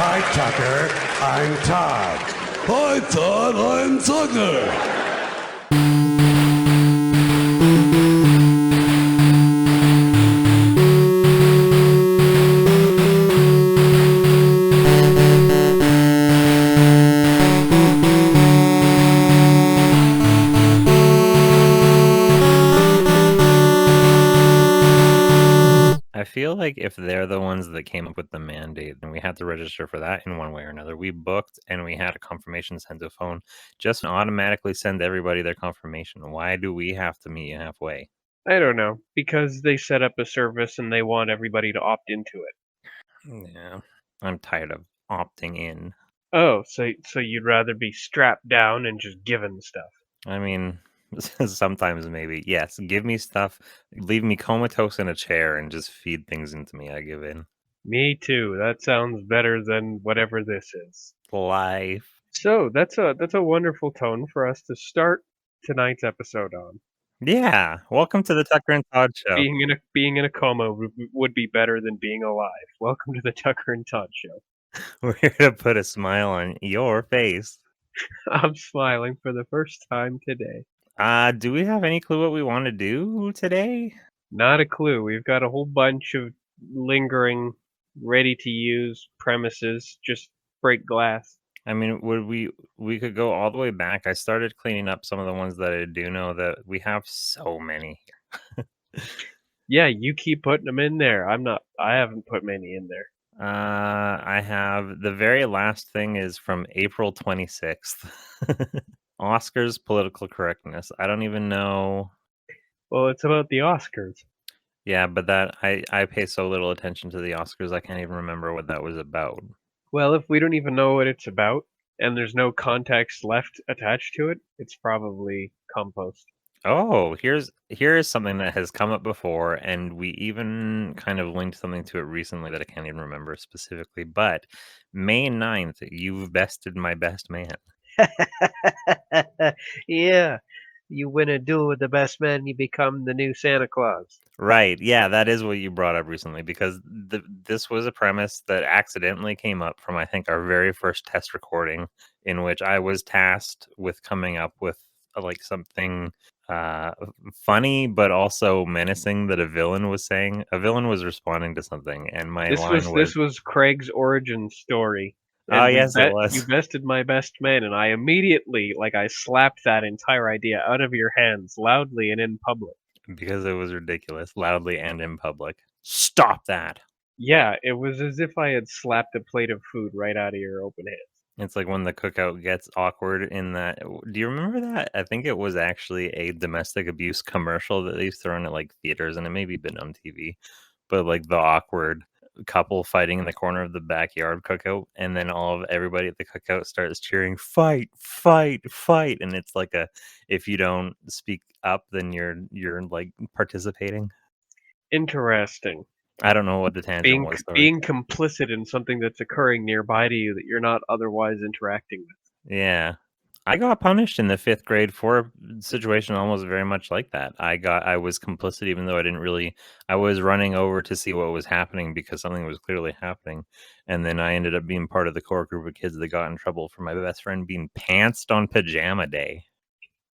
Hi, Tucker. I'm Todd. Hi, Todd. I'm Tucker. I feel like if they're the ones that came up with the mandate, then we had to register for that in one way or another. We booked and we had a confirmation sent to a phone. Just automatically send everybody their confirmation. Why do we have to meet you halfway? I don't know, because they set up a service and they want everybody to opt into it. Yeah, I'm tired of opting in. Oh, so you'd rather be strapped down and just given stuff. I mean, sometimes maybe. Yes, give me stuff, leave me comatose in a chair and just feed things into me. I give in. Me too. That sounds better than whatever this is. Life. So that's a wonderful tone for us to start tonight's episode on. Yeah, welcome to the Tucker and Todd show. Being in a coma would be better than being alive. Welcome to the Tucker and Todd show. We're here to put a smile on your face. I'm smiling for the first time today. Do we have any clue what we want to do today? Not a clue. We've got a whole bunch of lingering, ready to use premises. Just break glass. I mean, would we could go all the way back. I started cleaning up some of the ones that I do know that we have so many. Yeah, you keep putting them in there. I haven't put many in there. I have the very last thing is from April 26th. Oscars political correctness. I don't even know. Well, it's about the Oscars. Yeah, but that I pay so little attention to the Oscars, I can't even remember what that was about. Well, if we don't even know what it's about and there's no context left attached to it, it's probably compost. Oh, here is something that has come up before, and we even kind of linked something to it recently that I can't even remember specifically. But May 9th, you've bested my best man. Yeah, you win a duel with the best man, you become the new Santa Claus. Right. Yeah, that is what you brought up recently because this was a premise that accidentally came up from I think our very first test recording in which I was tasked with coming up with like something uh funny but also menacing that a villain was saying. A villain was responding to something and my This line was was, this was Craig's origin story, "Oh, and yes, it you was." bested my best man, and I immediately, like, I slapped that entire idea out of your hands loudly and in public. Because it was ridiculous, loudly and in public. Stop that. Yeah, it was as if I had slapped a plate of food right out of your open hands. It's like when the cookout gets awkward in that. Do you remember that? I think it was actually a domestic abuse commercial that they've thrown at like theaters, and it maybe been on TV, but like the awkward couple fighting in the corner of the backyard cookout, and then everybody at the cookout starts cheering, "Fight, fight, fight!" And it's like a, if you don't speak up, then you're like participating. Interesting. I don't know what the tangent Being was. Sorry. being complicit in something that's occurring nearby to you that you're not otherwise interacting with. Yeah. I got punished in the 5th grade for a situation almost very much like that. I was complicit even though I was running over to see what was happening because something was clearly happening, and then I ended up being part of the core group of kids that got in trouble for my best friend being pantsed on pajama day.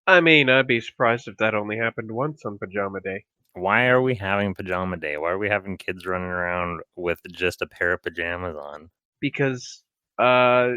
I mean, I'd be surprised if that only happened once on pajama day. Why are we having pajama day? Why are we having kids running around with just a pair of pajamas on? Because uh,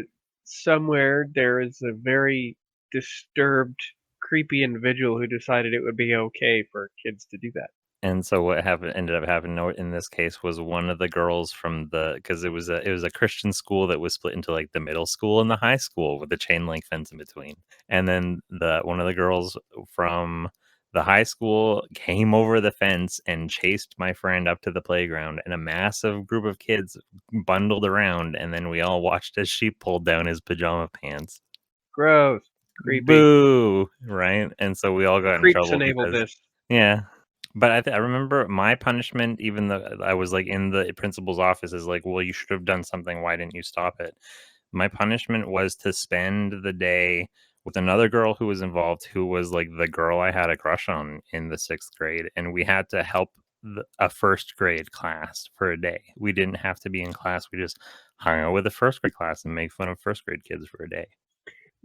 somewhere there is a very disturbed, creepy individual who decided it would be okay for kids to do that. And so what happened ended up happening in this case was one of the girls from because it was a Christian school that was split into like the middle school and the high school with a chain link fence in between. And then one of the girls from the high school came over the fence and chased my friend up to the playground, and a massive group of kids bundled around, and then we all watched as she pulled down his pajama pants. Gross, creepy. Boo! Right? And so we all got in Creeps trouble enable because, this. yeah. But I remember my punishment, even though I was, like, in the principal's office is like, "Well, you should have done something. Why didn't you stop it?" My punishment was to spend the day with another girl who was involved, who was, like, the girl I had a crush on in the 6th grade, and we had to help a first grade class for a day. We didn't have to be in class. We just hung out with the first grade class and make fun of first grade kids for a day.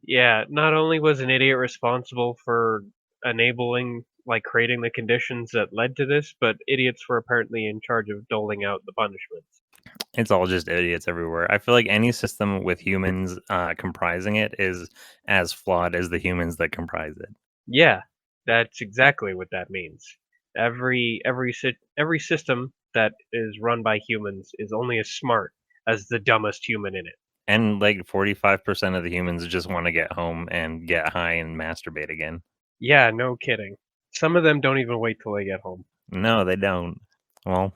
Yeah, not only was an idiot responsible for enabling, like, creating the conditions that led to this, but idiots were apparently in charge of doling out the punishments. It's all just idiots everywhere. I feel like any system with humans comprising it is as flawed as the humans that comprise it. Yeah, that's exactly what that means. Every system that is run by humans is only as smart as the dumbest human in it. And like 45% of the humans just want to get home and get high and masturbate again. Yeah, no kidding. Some of them don't even wait till they get home. No, they don't. Well,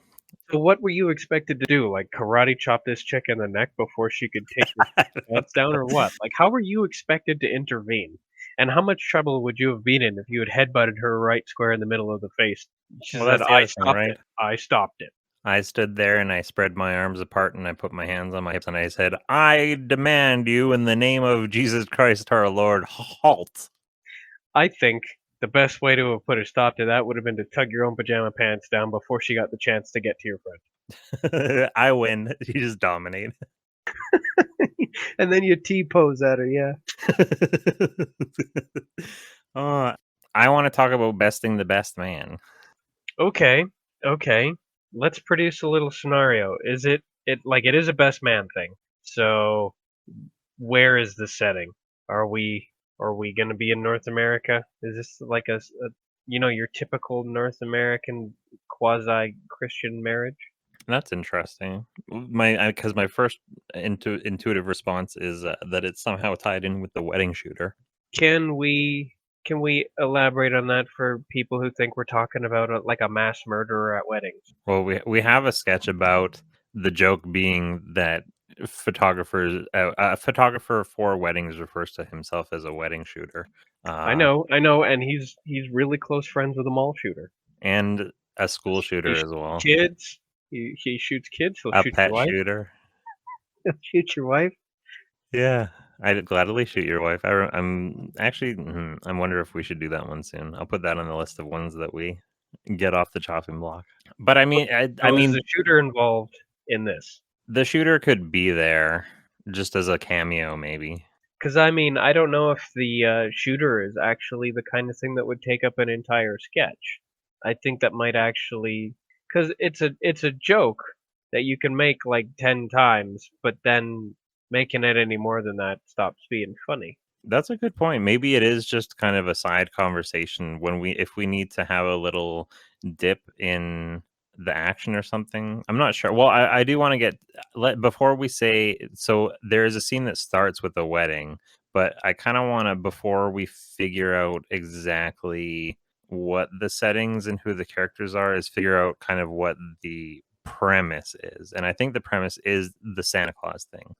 So what were you expected to do? Like karate chop this chick in the neck before she could take your pants down or what? Like how were you expected to intervene? And how much trouble would you have been in if you had headbutted her right square in the middle of the face? She well, said, that's the "I other thing, stopped right? it. I stopped it." I stood there and I spread my arms apart and I put my hands on my hips and I said, I demand you in the name of Jesus Christ our Lord, halt. I think the best way to have put a stop to that would have been to tug your own pajama pants down before she got the chance to get to your friend. I win. You just dominate. And then you T-pose at her, yeah. uh, I want to talk about besting the best man. Okay, okay. Let's produce a little scenario. Is it is a best man thing. So where is the setting? Are we gonna be in North America? Is this like your typical North American quasi Christian marriage? That's interesting. Because my first intuitive response is that it's somehow tied in with the wedding shooter. Can we elaborate on that for people who think we're talking about like a mass murderer at weddings? Well, we have a sketch about the joke being that a photographer for weddings refers to himself as a wedding shooter, I know, and he's really close friends with a mall shooter. and a school He shooter as shoots well, kids. He shoots kids. He'll a shoot your pet wife. shooter. He'll shoot your wife. Yeah, I'd gladly shoot your wife. I'm actually. I wonder if we should do that one soon. I'll put that on the list of ones that we get off the chopping block. But I mean, I So is the mean, shooter involved in this? the shooter could be there just as a cameo, maybe. Because I mean, I don't know if the shooter is actually the kind of thing that would take up an entire sketch. I think that might actually, because it's a joke that you can make like 10 times, but then making it any more than that stops being funny. That's a good point. Maybe it is just kind of a side conversation when if we need to have a little dip in the action or something. I'm not sure. Well, I do want to before we say, so there is a scene that starts with a wedding, but I kind of want to, before we figure out exactly what the settings and who the characters are, is figure out kind of what the premise is. And I think the premise is the Santa Claus thing.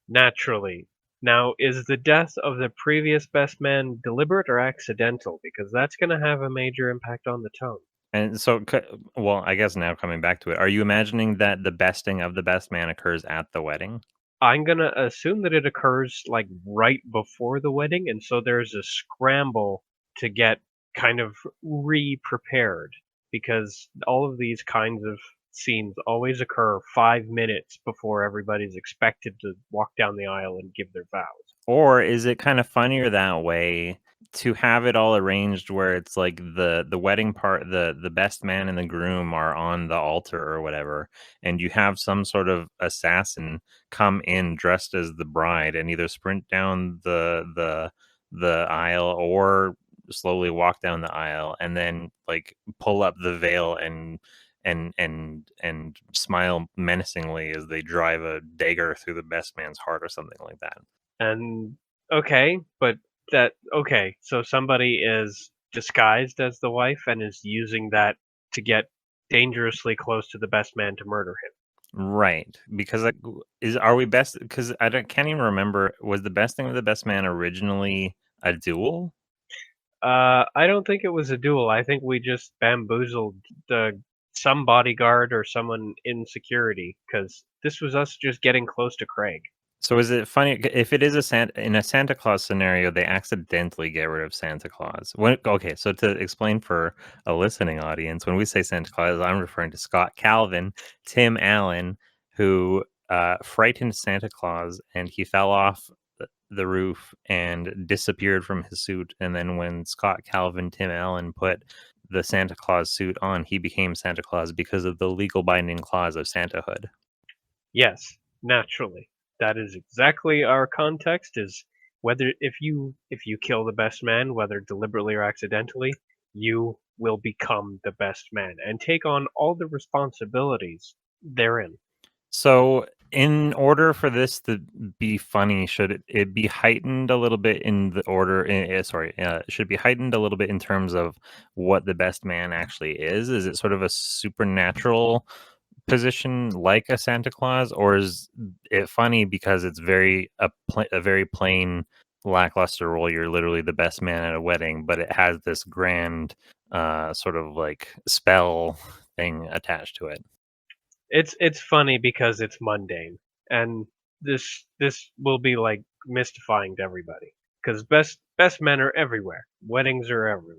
Naturally. Now, is the death of the previous best man deliberate or accidental? Because that's going to have a major impact on the tone. And so, well, I guess now coming back to it, are you imagining that the besting of the best man occurs at the wedding? I'm gonna assume that it occurs like right before the wedding, and so there's a scramble to get kind of re-prepared because all of these kinds of scenes always occur 5 minutes before everybody's expected to walk down the aisle and give their vows. Or is it kind of funnier that way to have it all arranged where it's like the wedding part, the best man and the groom are on the altar or whatever, and you have some sort of assassin come in dressed as the bride and either sprint down the aisle or slowly walk down the aisle and then like pull up the veil and smile menacingly as they drive a dagger through the best man's heart or something like that. And okay, but so somebody is disguised as the wife and is using that to get dangerously close to the best man to murder him. Right, because like, are we best? Because can't even remember. Was the best thing with the best man originally a duel? I don't think it was a duel. I think we just bamboozled some bodyguard or someone in security because this was us just getting close to Craig. So is it funny if it is in a Santa Claus scenario, they accidentally get rid of Santa Claus? Okay, so to explain for a listening audience, when we say Santa Claus, I'm referring to Scott Calvin, Tim Allen, who frightened Santa Claus and he fell off the roof and disappeared from his suit. And then when Scott Calvin, Tim Allen put the Santa Claus suit on, he became Santa Claus because of the legal binding clause of Santahood. Yes, naturally. That is exactly our context is whether if you kill the best man, whether deliberately or accidentally, you will become the best man and take on all the responsibilities therein. So, in order for this to be funny, should it be heightened a little bit in the order? Sorry, should it be heightened a little bit in terms of what the best man actually is? Is it sort of a supernatural position like a Santa Claus, or is it funny because it's a very plain lackluster role? You're literally the best man at a wedding, but it has this grand sort of like spell thing attached to it. It's funny because it's mundane, and this will be like mystifying to everybody because best men are everywhere, weddings are everywhere,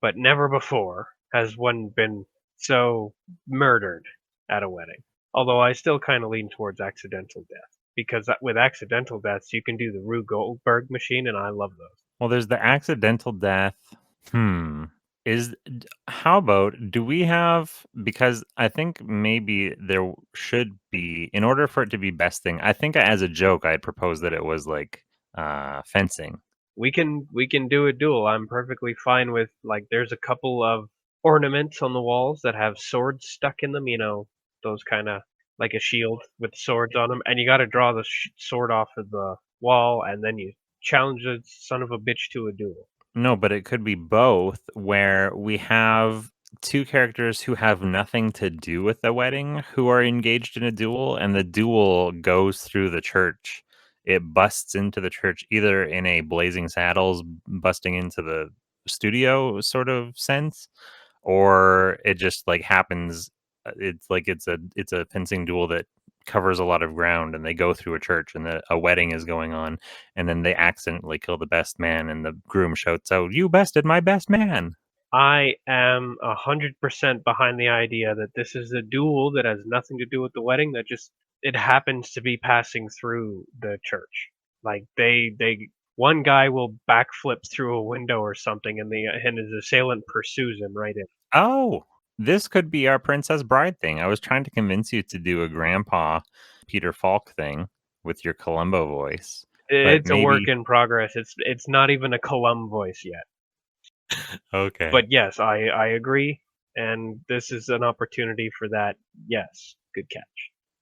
but never before has one been so murdered at a wedding. Although I still kind of lean towards accidental death because with accidental deaths you can do the Rube Goldberg machine, and I love those. Well, there's the accidental death. Hmm. How about do we have, because I think maybe there should be, in order for it to be best thing, I think as a joke I'd propose that it was like fencing. We can do a duel. I'm perfectly fine with like there's a couple of ornaments on the walls that have swords stuck in them, those kind of like a shield with swords on them, and you got to draw the sword off of the wall and then you challenge the son of a bitch to a duel. No, but it could be both, where we have two characters who have nothing to do with the wedding who are engaged in a duel, and the duel goes through the church. It busts into the church either in a Blazing Saddles busting into the studio sort of sense, or it just like happens. It's like it's a fencing duel that covers a lot of ground, and they go through a church, and a wedding is going on, and then they accidentally kill the best man, and the groom shouts out, "You bested my best man!" I am 100% behind the idea that this is a duel that has nothing to do with the wedding. That just it happens to be passing through the church. Like they one guy will backflip through a window or something, and his assailant pursues him right in. Oh, this could be our Princess Bride thing. I was trying to convince you to do a grandpa Peter Falk thing with your Columbo voice, but It's a work maybe in progress. It's not even a Colum voice yet. okay. But yes, I agree, and this is an opportunity for that. Yes, good catch.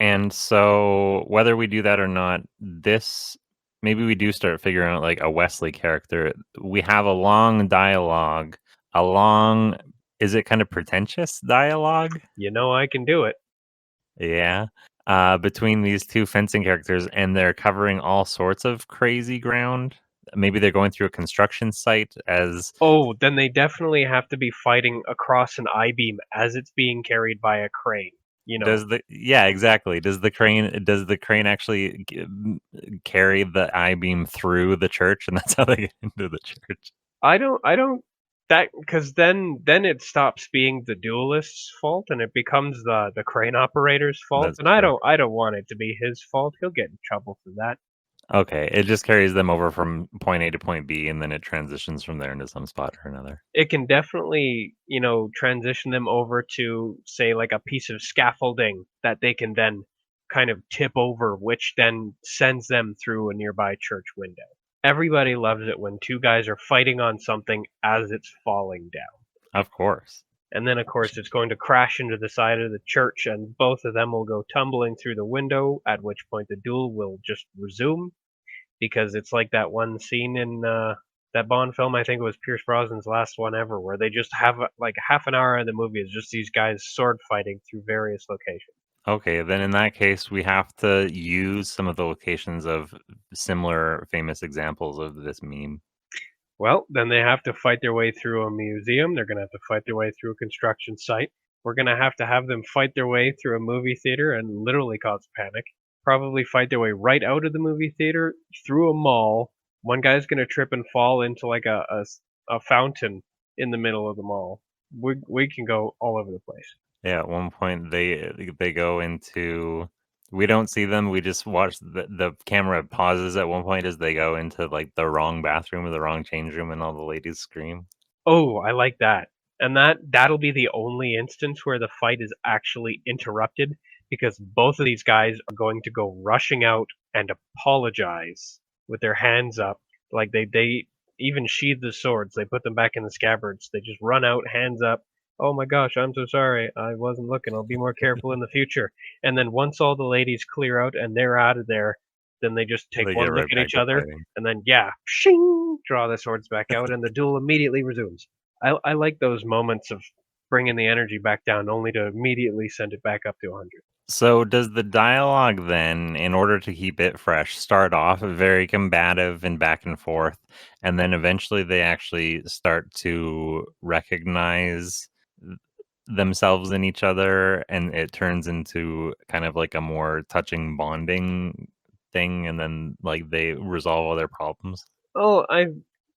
And so, whether we do that or not, this maybe we do start figuring out like a Wesley character. We have a long dialogue, a long, is it kind of pretentious dialogue? You know I can do it. Yeah. Between these two fencing characters, and they're covering all sorts of crazy ground. Maybe they're going through a construction site as Oh, then they definitely have to be fighting across an I-beam as it's being carried by a crane. You know, does the yeah, exactly. Does the crane actually carry the I-beam through the church, and that's how they get into the church? I don't that because then it stops being the duelist's fault and it becomes the crane operator's fault, That's and I true. don't I don't want it to be his fault. He'll get in trouble for that. Okay, it just carries them over from point A to point B, and then it transitions from there into some spot or another. It can definitely, transition them over to, say, like a piece of scaffolding that they can then kind of tip over, which then sends them through a nearby church window. Everybody loves it when two guys are fighting on something as it's falling down. Of course. And then, of course, it's going to crash into the side of the church, and both of them will go tumbling through the window, at which point the duel will just resume because it's like that one scene in that Bond film. I think it was Pierce Brosnan's last one ever, where they just have like half an hour of the movie is just these guys sword fighting through various locations. Okay, then in that case, we have to use some of the locations of similar famous examples of this meme. Well, then they have to fight their way through a museum. They're going to have to fight their way through a construction site. We're going to have them fight their way through a movie theater and literally cause panic. probably fight their way right out of the movie theater, through a mall. One guy's gonna trip and fall into like a fountain in the middle of the mall. We can go all over the place. Yeah, at one point they go into we don't see them, we just watch the camera pauses at one point as they go into, like, the wrong bathroom or the wrong change room and all the ladies scream. Oh, I like that. And that'll be the only instance where the fight is actually interrupted because both of these guys are going to go rushing out and apologize with their hands up. Like they even sheathe the swords. They put them back in the scabbards. They just run out, hands up. Oh my gosh, I'm so sorry. I wasn't looking. I'll be more careful in the future. And then once all the ladies clear out and they're out of there, then they just take They get one look right at back each to other fighting. and then yeah, shing, draw the swords back out, and the duel immediately resumes. I like those moments of bringing the energy back down only to immediately send it back up to 100. So does the dialogue then, in order to keep it fresh, start off very combative and back and forth, and then eventually they actually start to recognize themselves in each other, and it turns into kind of like a more touching bonding thing, and then like they resolve all their problems? Oh, I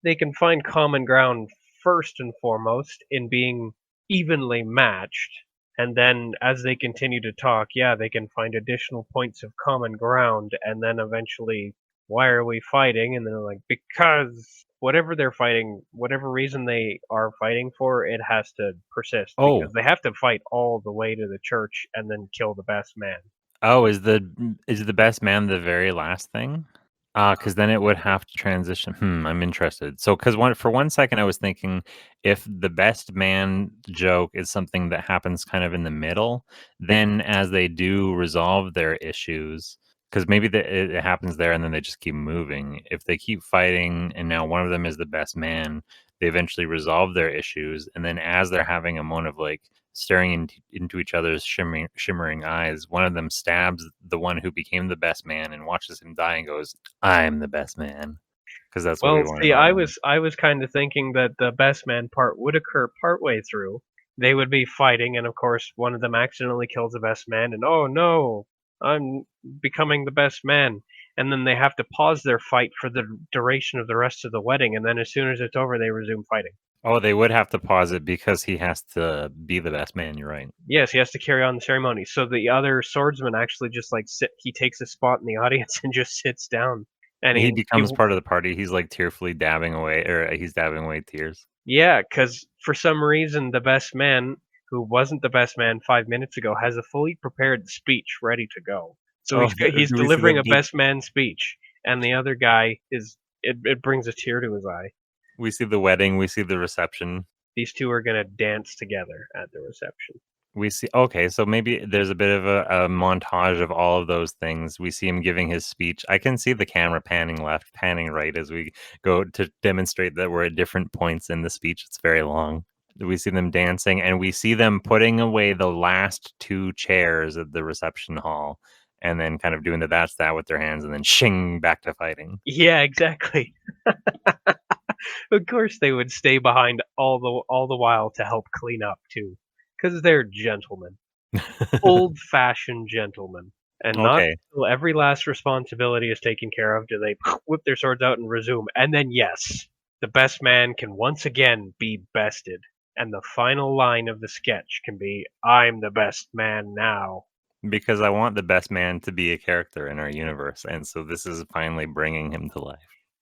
they can find common ground first and foremost in being evenly matched, and then as they continue to talk, yeah, they can find additional points of common ground, and then eventually, why are we fighting? And they're like, because whatever they're fighting, whatever reason they are fighting for, it has to persist because Oh, they have to fight all the way to the church and then kill the best man. oh, is the best man the very last thing? Because then it would have to transition. I'm interested. So, because for 1 second, I was thinking if the best man joke is something that happens kind of in the middle, then as they do resolve their issues, because maybe it happens there and then they just keep moving. If they keep fighting and now one of them is the best man, they eventually resolve their issues, and then as they're having a moment of like staring into each other's shimmering eyes, one of them stabs the one who became the best man and watches him die and goes, I'm the best man, because that's what we Well, wanted see, all I along. was I was kind of thinking that the best man part would occur partway through. They would be fighting, and of course, one of them accidentally kills the best man, and oh no, I'm becoming the best man. And then they have to pause their fight for the duration of the rest of the wedding, and then as soon as it's over, they resume fighting. Oh, they would have to pause it because he has to be the best man, you're right. Yes, he has to carry on the ceremony. So the other swordsman actually just like he takes a spot in the audience and just sits down, and He he becomes part of the party, he's, like, tearfully dabbing away or he's dabbing away tears. Yeah, because for some reason, the best man, who wasn't the best man 5 minutes ago, has a fully prepared speech ready to go. So Oh, he's do we see the delivering a best man speech, and the other guy is it brings a tear to his eye. we see the wedding, we see the reception. These 2 are gonna dance together at the reception. We see okay, so maybe there's a bit of a montage of all of those things. We see him giving his speech. I can see the camera panning left, panning right as we go to demonstrate that we're at different points in the speech. It's very long. We see them dancing, and we see them putting away the last 2 chairs at the reception hall, and then kind of doing the that's that with their hands, and then shing back to fighting. Yeah, exactly. Of course, they would stay behind all the while to help clean up too, because 'cause they're gentlemen. Old-fashioned gentlemen, and not Okay. until every last responsibility is taken care of do they whip their swords out and resume, and then, yes, the best man can once again be bested, and the final line of the sketch can be, "I'm the best man now." Because I want the best man to be a character in our universe, and so this is finally bringing him to life.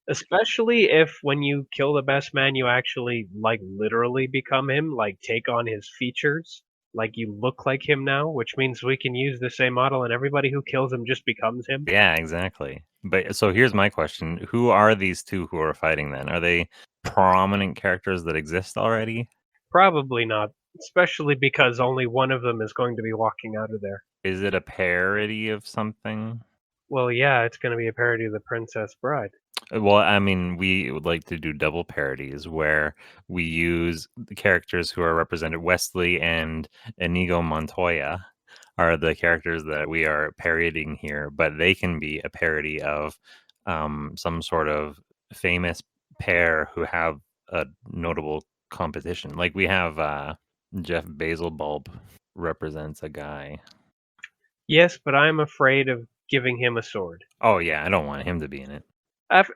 Especially if when you kill the best man, you actually, like, literally become him, like, take on his features, like, you look like him now, which means we can use the same model and everybody who kills him just becomes him. Yeah, exactly. But so here's my question. Who are these 2 who are fighting then? Are they prominent characters that exist already? Probably not, especially because only one of them is going to be walking out of there. Is it a parody of something? Well, yeah, it's gonna be a parody of The Princess Bride. Well, I mean, we would like to do double parodies where we use the characters who are represented. Wesley and Inigo Montoya are the characters that we are parodying here, but they can be a parody of some sort of famous pair who have a notable competition. Like we have Jeff Basilbulb represents a guy. Yes, but I'm afraid of giving him a sword. Oh yeah, I don't want him to be in it.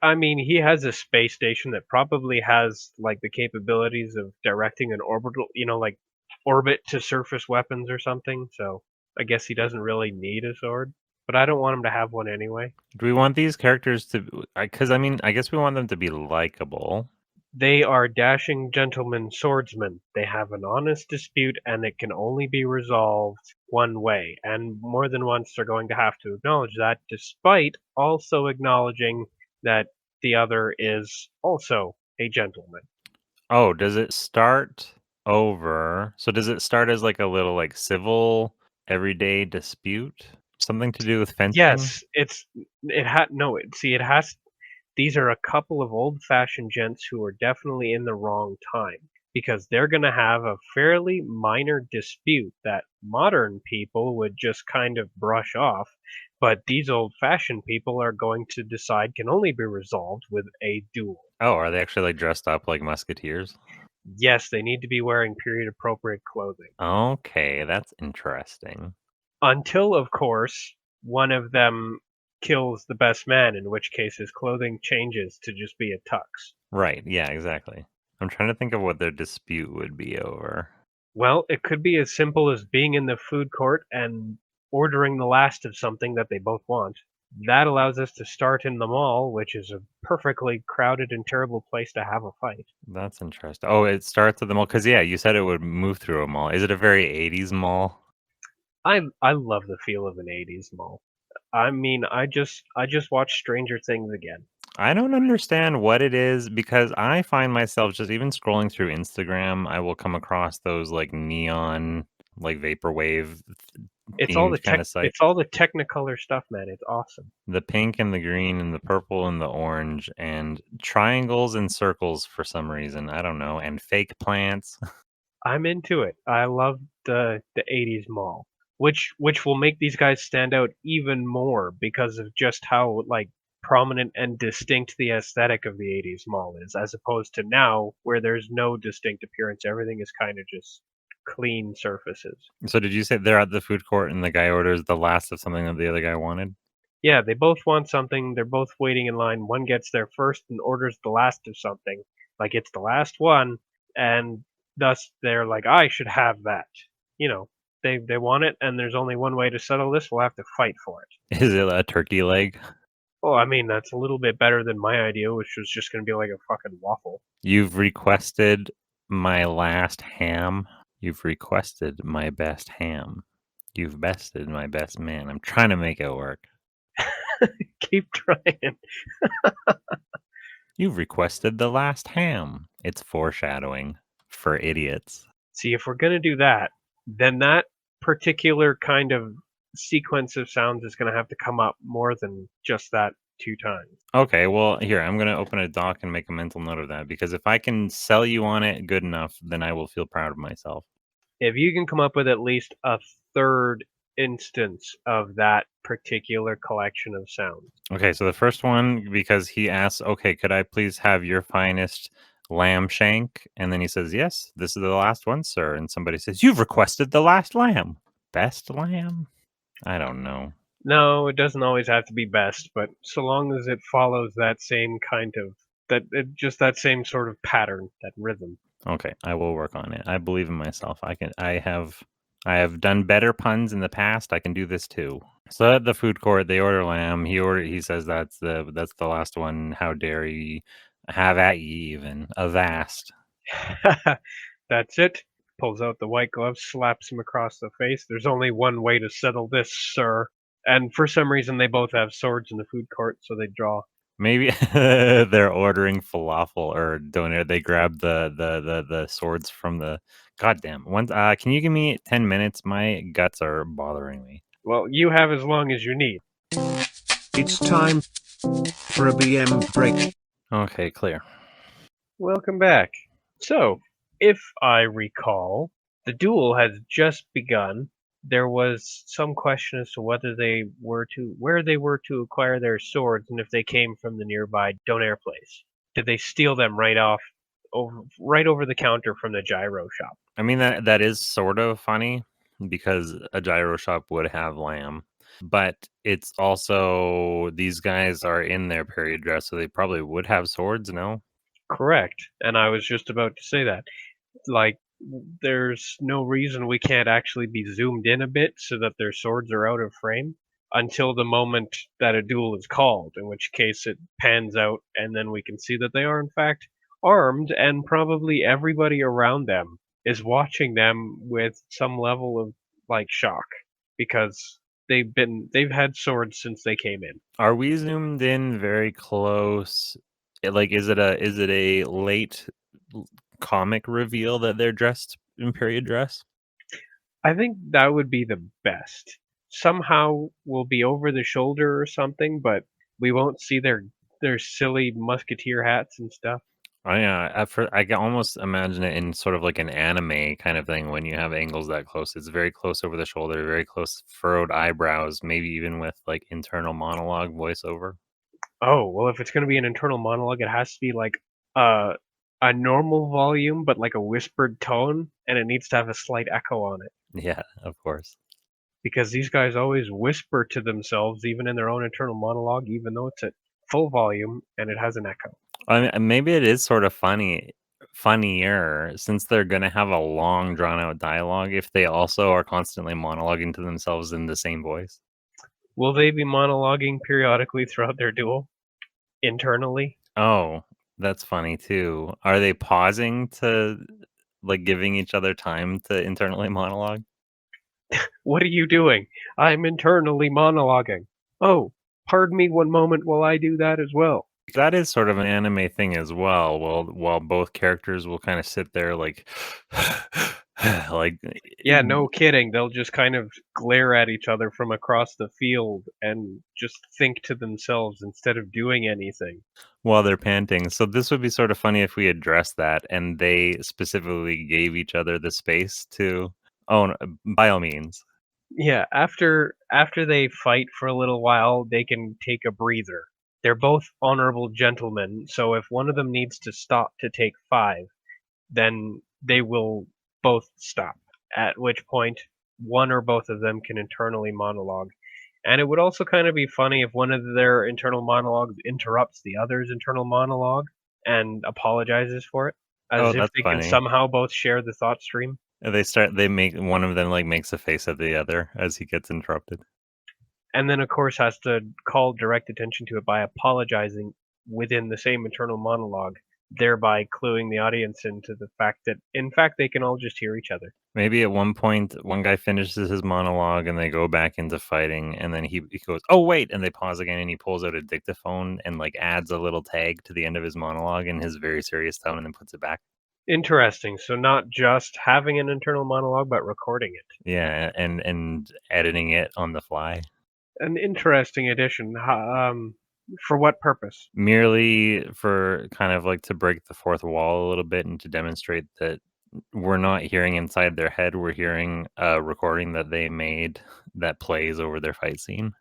I mean, he has a space station that probably has like the capabilities of directing an orbital, like orbit to surface weapons or something. So I guess he doesn't really need a sword. But I don't want him to have one anyway. Do we want these characters to? Because I mean, I guess we want them to be likable. They are dashing gentlemen swordsmen. They have an honest dispute, and it can only be resolved one way. And more than once, they're going to have to acknowledge that, despite also acknowledging that the other is also a gentleman. Oh, does it start over? So does it start as like a little like civil everyday dispute? Something to do with fencing? Yes, it had no. See, it has. These are a couple of old-fashioned gents who are definitely in the wrong time because they're going to have a fairly minor dispute that modern people would just kind of brush off, but these old-fashioned people are going to decide can only be resolved with a duel. Oh, are they actually like dressed up like musketeers? Yes, they need to be wearing period-appropriate clothing. Okay, that's interesting. Until, of course, one of them kills the best man, in which case his clothing changes to just be a tux. Right, yeah, exactly. I'm trying to think of what their dispute would be over. Well, it could be as simple as being in the food court and ordering the last of something that they both want. That allows us to start in the mall, which is a perfectly crowded and terrible place to have a fight. That's interesting. Oh, it starts at the mall because yeah, you said it would move through a mall. Is it a very 80s mall? I love the feel of an 80s mall. I mean, I just watched Stranger Things again. I don't understand what it is because I find myself just even scrolling through Instagram, I will come across those like neon, like vaporwave themed kind of sites. It's all the Technicolor stuff, man. It's awesome. The pink and the green and the purple and the orange and triangles and circles for some reason. I don't know. And fake plants. I'm into it. I love the 80s mall, which will make these guys stand out even more because of just how like prominent and distinct the aesthetic of the 80s mall is, as opposed to now where there's no distinct appearance. Everything is kind of just clean surfaces. So did you say they're at the food court and the guy orders the last of something that the other guy wanted? Yeah, they both want something. They're both waiting in line. One gets there first and orders the last of something, like it's the last one, and thus they're like, I should have that. You know, they want it, and there's only one way to settle this. We'll have to fight for it. Is it a turkey leg? Well, I mean, that's a little bit better than my idea, which was just going to be like a fucking waffle. You've requested my last ham. You've requested my best ham. You've bested my best man. I'm trying to make it work. Keep trying. You've requested the last ham. It's foreshadowing for idiots. See, if we're going to do that, then that particular kind of sequence of sounds is going to have to come up more than just that 2 times. Okay, well, here, I'm going to open a doc and make a mental note of that because if I can sell you on it good enough, then I will feel proud of myself. If you can come up with at least a third instance of that particular collection of sounds. Okay, so the first one, because he asks, okay, could I please have your finest lamb shank? And then he says, yes, this is the last one, sir. And somebody says, you've requested the last lamb. Best lamb? I don't know. No, it doesn't always have to be best, but so long as it follows that same kind of just that same sort of pattern, that rhythm. Okay, I will work on it. I believe in myself. I have done better puns in the past. I can do this too. So at the food court, they order lamb. He says that's the last one. How dare ye have at ye even. Avast. That's it. Pulls out the white glove, slaps him across the face. There's only one way to settle this, sir. And for some reason, they both have swords in the food court, so they draw. Maybe they're ordering falafel or doner. They grab the swords from the goddamn one. Can you give me 10 minutes? My guts are bothering me. Well, you have as long as you need. It's time for a BM break. Okay, clear. Welcome back. So, if I recall, the duel has just begun. There was some question as to where they were to acquire their swords and if they came from the nearby Donair place. Did they steal them right over the counter from the gyro shop? I mean that is sort of funny because a gyro shop would have lamb, but it's also these guys are in their period dress, so they probably would have swords, no? Correct. And I was just about to say that. Like, there's no reason we can't actually be zoomed in a bit so that their swords are out of frame until the moment that a duel is called, in which case it pans out and then we can see that they are in fact armed, and probably everybody around them is watching them with some level of like shock because they've had swords since they came in. Are we zoomed in very close? Like, is it a late comic reveal that they're dressed in period dress? I think that would be the best. Somehow we'll be over the shoulder or something, but we won't see their silly musketeer hats and stuff. I can almost imagine it in sort of like an anime kind of thing when you have angles that close. It's very close over the shoulder, very close furrowed eyebrows, maybe even with like internal monologue voiceover. Oh, well, if it's gonna be an internal monologue, it has to be like uh, a normal volume, but like a whispered tone, and it needs to have a slight echo on it. Yeah, of course. Because these guys always whisper to themselves, even in their own internal monologue, even though it's at full volume and it has an echo. I mean, maybe it is sort of funnier since they're gonna have a long drawn out dialogue if they also are constantly monologuing to themselves in the same voice. Will they be monologuing periodically throughout their duel internally? Oh, that's funny too. Are they pausing to like giving each other time to internally monologue? What are you doing? I'm internally monologuing. Oh, pardon me one moment while I do that as well. That is sort of an anime thing as well. While both characters will kind of sit there like like Yeah, no kidding. They'll just kind of glare at each other from across the field and just think to themselves instead of doing anything. while they're panting. So this would be sort of funny if we addressed that and they specifically gave each other the space to oh no, by all means. Yeah, after they fight for a little while, they can take a breather. They're both honorable gentlemen, so if one of them needs to stop to take 5, then they will both stop, at which point one or both of them can internally monologue. And it would also kind of be funny if one of their internal monologues interrupts the other's internal monologue and apologizes for it, Oh, as if that's they can funny. somehow both share the thought stream. They make one of them like makes a face at the other as he gets interrupted. And then, of course, has to call direct attention to it by apologizing within the same internal monologue, thereby cluing the audience into the fact that, in fact, they can all just hear each other. Maybe at one point, one guy finishes his monologue and they go back into fighting, and then he goes, "Oh wait!" and they pause again, and he pulls out a dictaphone and like adds a little tag to the end of his monologue in his very serious tone, and then puts it back. Interesting. So, not just having an internal monologue, but recording it. Yeah, and editing it on the fly, An interesting addition. For what purpose? merely for kind of like to break the fourth wall a little bit and to demonstrate that we're not hearing inside their head. We're hearing a recording that they made that plays over their fight scene.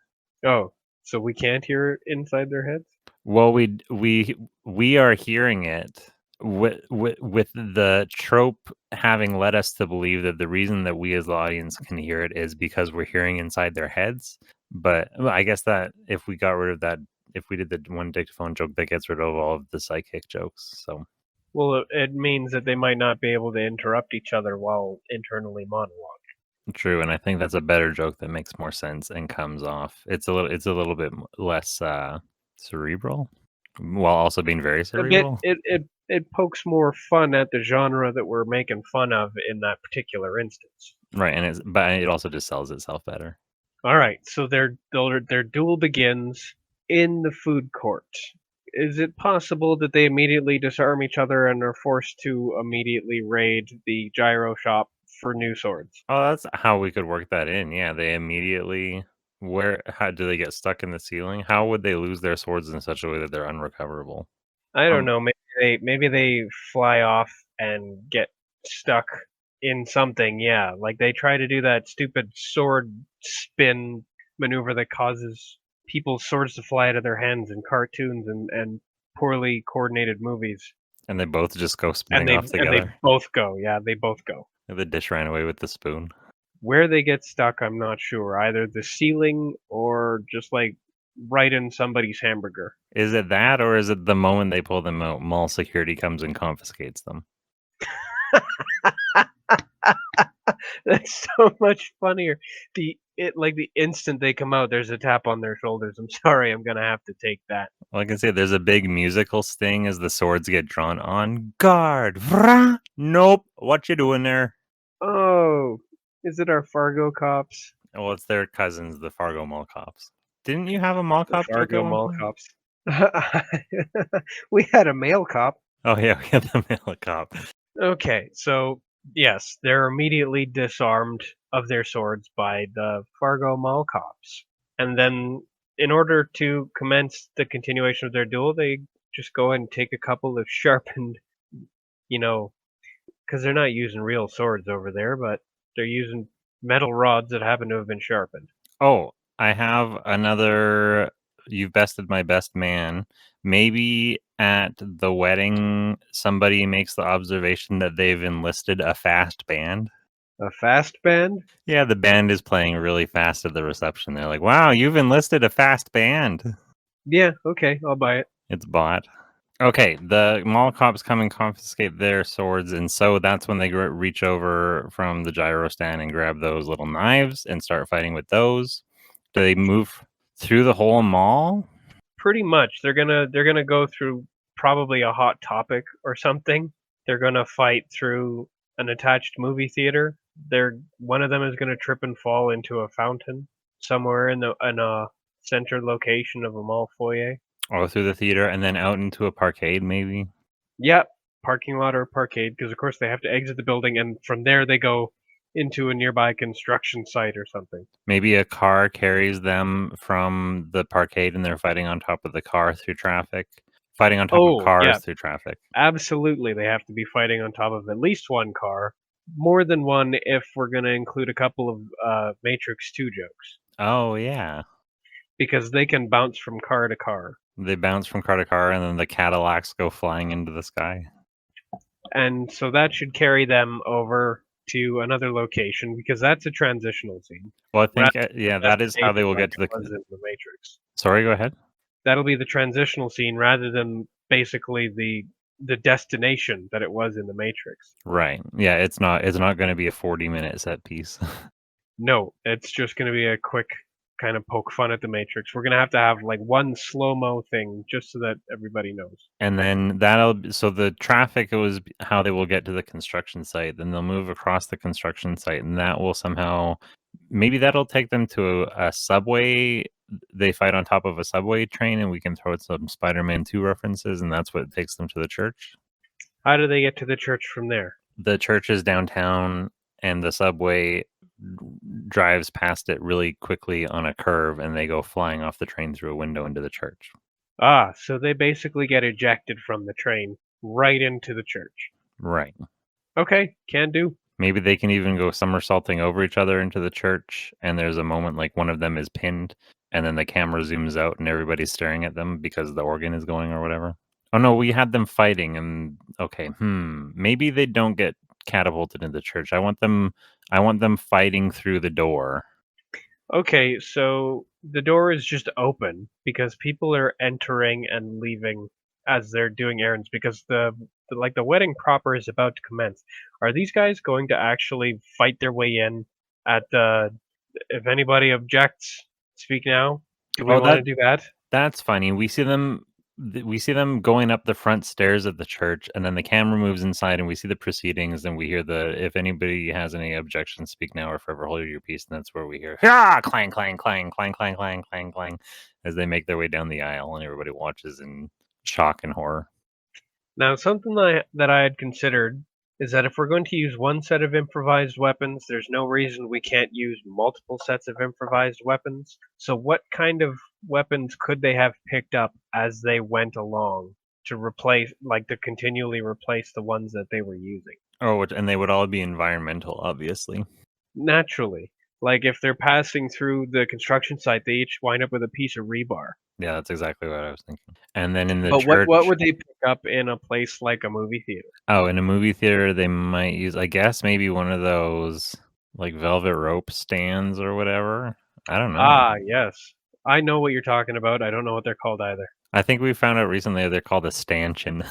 Oh, so we can't hear it inside their heads? Well, we are hearing it with the trope having led us to believe that the reason that we as the audience can hear it is because we're hearing inside their heads. But well, I guess that if we got rid of that, if we did the one dictaphone joke, that gets rid of all of the psychic jokes. So Well, it means that they might not be able to interrupt each other while internally monologue. true, and I think that's a better joke that makes more sense and comes off. It's a little bit less cerebral, while also being very A bit. cerebral. It pokes more fun at the genre that we're making fun of in that particular instance. Right, and but it also just sells itself better. All right, so their duel begins in the food court. Is it possible that they immediately disarm each other and are forced to immediately raid the gyro shop for new swords? Oh, that's how we could work that in. Yeah, they immediately how do they get stuck in the ceiling? How would they lose their swords in such a way that they're unrecoverable? I don't Um, know. Maybe they fly off and get stuck in something. Yeah, like they try to do that stupid sword spin maneuver that causes people's swords to fly out of their hands in cartoons and poorly coordinated movies. and they both just go And spinning they off and they together. both go. Yeah, they both go. The dish ran away with the spoon. Where they get stuck, I'm not sure. Either the ceiling or just like right in somebody's hamburger. Is it that, or is it the moment they pull them out, mall security comes and confiscates them? That's so much funnier. The instant they come out, there's a tap on their shoulders. I'm sorry, I'm gonna have to take that. Well, I can say there's a big musical sting as the swords get drawn. On guard! Vrah! Nope. What you doing there? Oh, is it our Fargo cops? Well, it's their cousins, the Fargo Mall cops. Didn't you have a mall The cop joke at Fargo one Mall point? cops. We had a male cop. Oh yeah, we had the male cop. Okay, so yes, they're immediately disarmed of their swords by the Fargo Mall cops. And then, in order to commence the continuation of their duel, they just go ahead and take a couple of sharpened, you know, because they're not using real swords over there, but they're using metal rods that happen to have been sharpened. Oh, I have another. You've bested my best man. Maybe at the wedding, somebody makes the observation that they've enlisted a fast band. A fast band? Yeah, the band is playing really fast at the reception. They're like, wow, you've enlisted a fast band. Yeah, okay, I'll buy it. It's bought. Okay, the mall cops come and confiscate their swords, and so that's when they reach over from the gyro stand and grab those little knives and start fighting with those. Do they move through the whole mall? Pretty much. They're gonna go through probably a hot topic or something. They're gonna fight through an attached movie theater. One of them is gonna trip and fall into a fountain somewhere in a center location of a mall foyer. Or through the theater and then out into a parkade, maybe? Yep, parking lot or parkade, because of course they have to exit the building, and from there they go into a nearby construction site or something. Maybe a car carries them from the parkade and they're fighting on top of the car through traffic. Fighting on top of Oh, yeah, cars through traffic. absolutely. They have to be fighting on top of at least one car, more than one if we're going to include a couple of Matrix 2 jokes, Oh, yeah. because they can bounce from car to car. They bounce from car to car and then the Cadillacs go flying into the sky. And so that should carry them over to another location, because that's a transitional scene. Well, I think, Rather yeah, than that is how they will like get to the. it was in the Matrix. Sorry, go ahead. That'll be the transitional scene rather than basically the destination that it was in the Matrix. Right. Yeah, it's not going to be a 40-minute set piece. No, it's just going to be a quick kind of poke fun at the Matrix. We're going to have like one slow-mo thing just so that everybody knows. And then so the traffic was how they will get to the construction site. Then they'll move across the construction site and that will somehow, maybe that'll take them to a subway. They fight on top of a subway train and we can throw some Spider-Man 2 references and that's what takes them to the church. How do they get to the church from there? The church is downtown and the subway drives past it really quickly on a curve and they go flying off the train through a window into the church. Ah, so they basically get ejected from the train right into the church. Right. Okay, can do. Maybe they can even go somersaulting over each other into the church and there's a moment like one of them is pinned and then the camera zooms out and everybody's staring at them because the organ is going or whatever. Oh no, we had them fighting and okay, maybe they don't get catapulted into the church. I want them fighting through the door. Okay, so the door is just open because people are entering and leaving as they're doing errands, because the wedding proper is about to commence. Are these guys going to actually fight their way in at the if anybody objects, speak now? Do we want to do that? That's funny. We see them going up the front stairs of the church and then the camera moves inside and we see the proceedings and we hear if anybody has any objections, speak now or forever hold your peace. And that's where we hear clang, clang, clang, clang, clang, clang, clang, clang as they make their way down the aisle and everybody watches in shock and horror. Now, something that I had considered is that if we're going to use one set of improvised weapons, there's no reason we can't use multiple sets of improvised weapons. So what kind of weapons could they have picked up as they went along to continually replace the ones that they were using? Oh, and they would all be environmental, obviously. Naturally. Like if they're passing through the construction site, they each wind up with a piece of rebar. Yeah, that's exactly what I was thinking. And then in the But church, what would they pick up in a place like a movie theater? Oh, in a movie theater, they might use, I guess, maybe one of those. Like velvet rope stands or whatever. I don't know. Ah, yes. I know what you're talking about. I don't know what they're called either. I think we found out recently they're called a stanchion.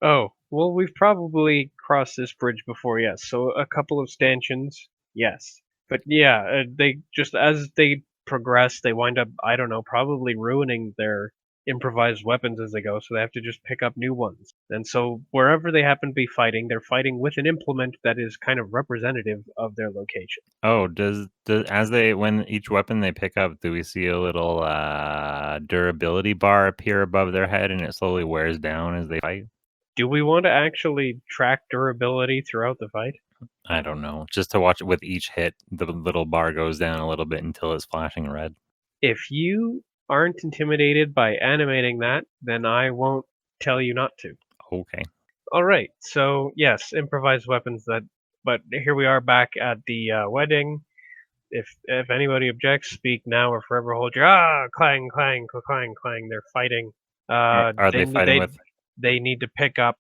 Oh, well, we've probably crossed this bridge before, yes. So a couple of stanchions, yes. But yeah, they just as they progress, they wind up, I don't know, probably ruining their improvised weapons as they go, so they have to just pick up new ones. And so wherever they happen to be fighting, they're fighting with an implement that is kind of representative of their location. Oh, does as they when each weapon they pick up, do we see a little durability bar appear above their head and it slowly wears down as they fight? Do we want to actually track durability throughout the fight? I don't know. Just to watch it with each hit, the little bar goes down a little bit until it's flashing red. If you aren't intimidated by animating that, then I won't tell you not to. Okay. All right. So yes, improvised weapons. But here we are back at the wedding. If anybody objects, speak now or forever hold your clang clang clang clang. They're fighting. Are they fighting with? They need to pick up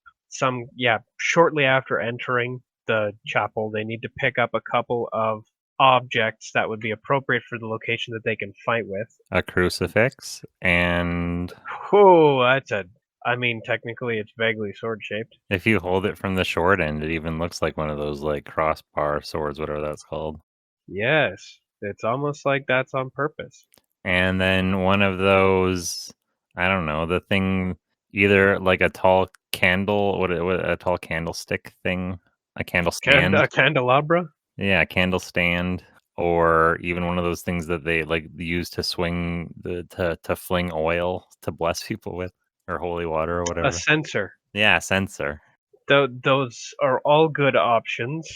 shortly after entering the chapel. They need to pick up a couple of objects that would be appropriate for the location that they can fight with. A crucifix and Oh, I mean, technically, it's vaguely sword shaped. if you hold it from the short end, it even looks like one of those like crossbar swords, whatever that's called. Yes, it's almost like that's on purpose. And then one of those, I don't know, the thing, either like a tall candle, what a tall candlestick thing, a candle stand. A candelabra? Yeah, a candle stand, or even one of those things that they like use to swing to fling oil to bless people with, or holy water or A whatever. censer. Yeah, censer. Those are all good options.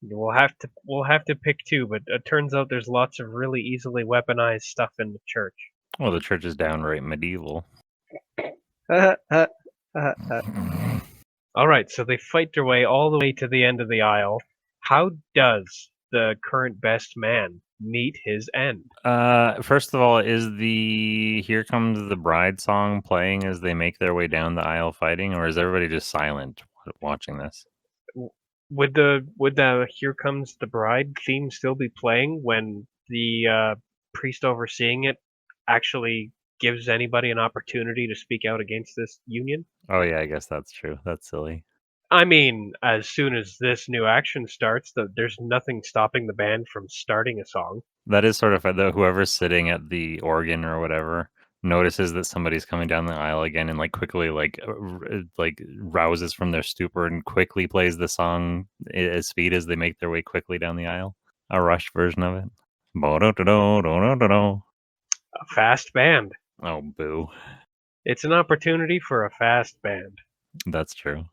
We'll have to pick two, but it turns out there's lots of really easily weaponized stuff in the church. Well, the church is downright medieval. All right, so they fight their way all the way to the end of the aisle. How does the current best man meet his end? First of all, is the "Here Comes the Bride" song playing as they make their way down the aisle fighting, or is everybody just silent watching this? Would the "Here Comes the Bride" theme still be playing when the priest overseeing it actually gives anybody an opportunity to speak out against this union? Oh yeah, I guess that's true. That's silly. I mean, as soon as this new action starts, there's nothing stopping the band from starting a song. That is sort of whoever's sitting at the organ or whatever notices that somebody's coming down the aisle again and like quickly like rouses from their stupor and quickly plays the song as speed as they make their way quickly down the aisle. A Rush version of it. Bo-do-do-do-do-do-do. A fast band. Oh, boo. It's an opportunity for a fast band. That's true.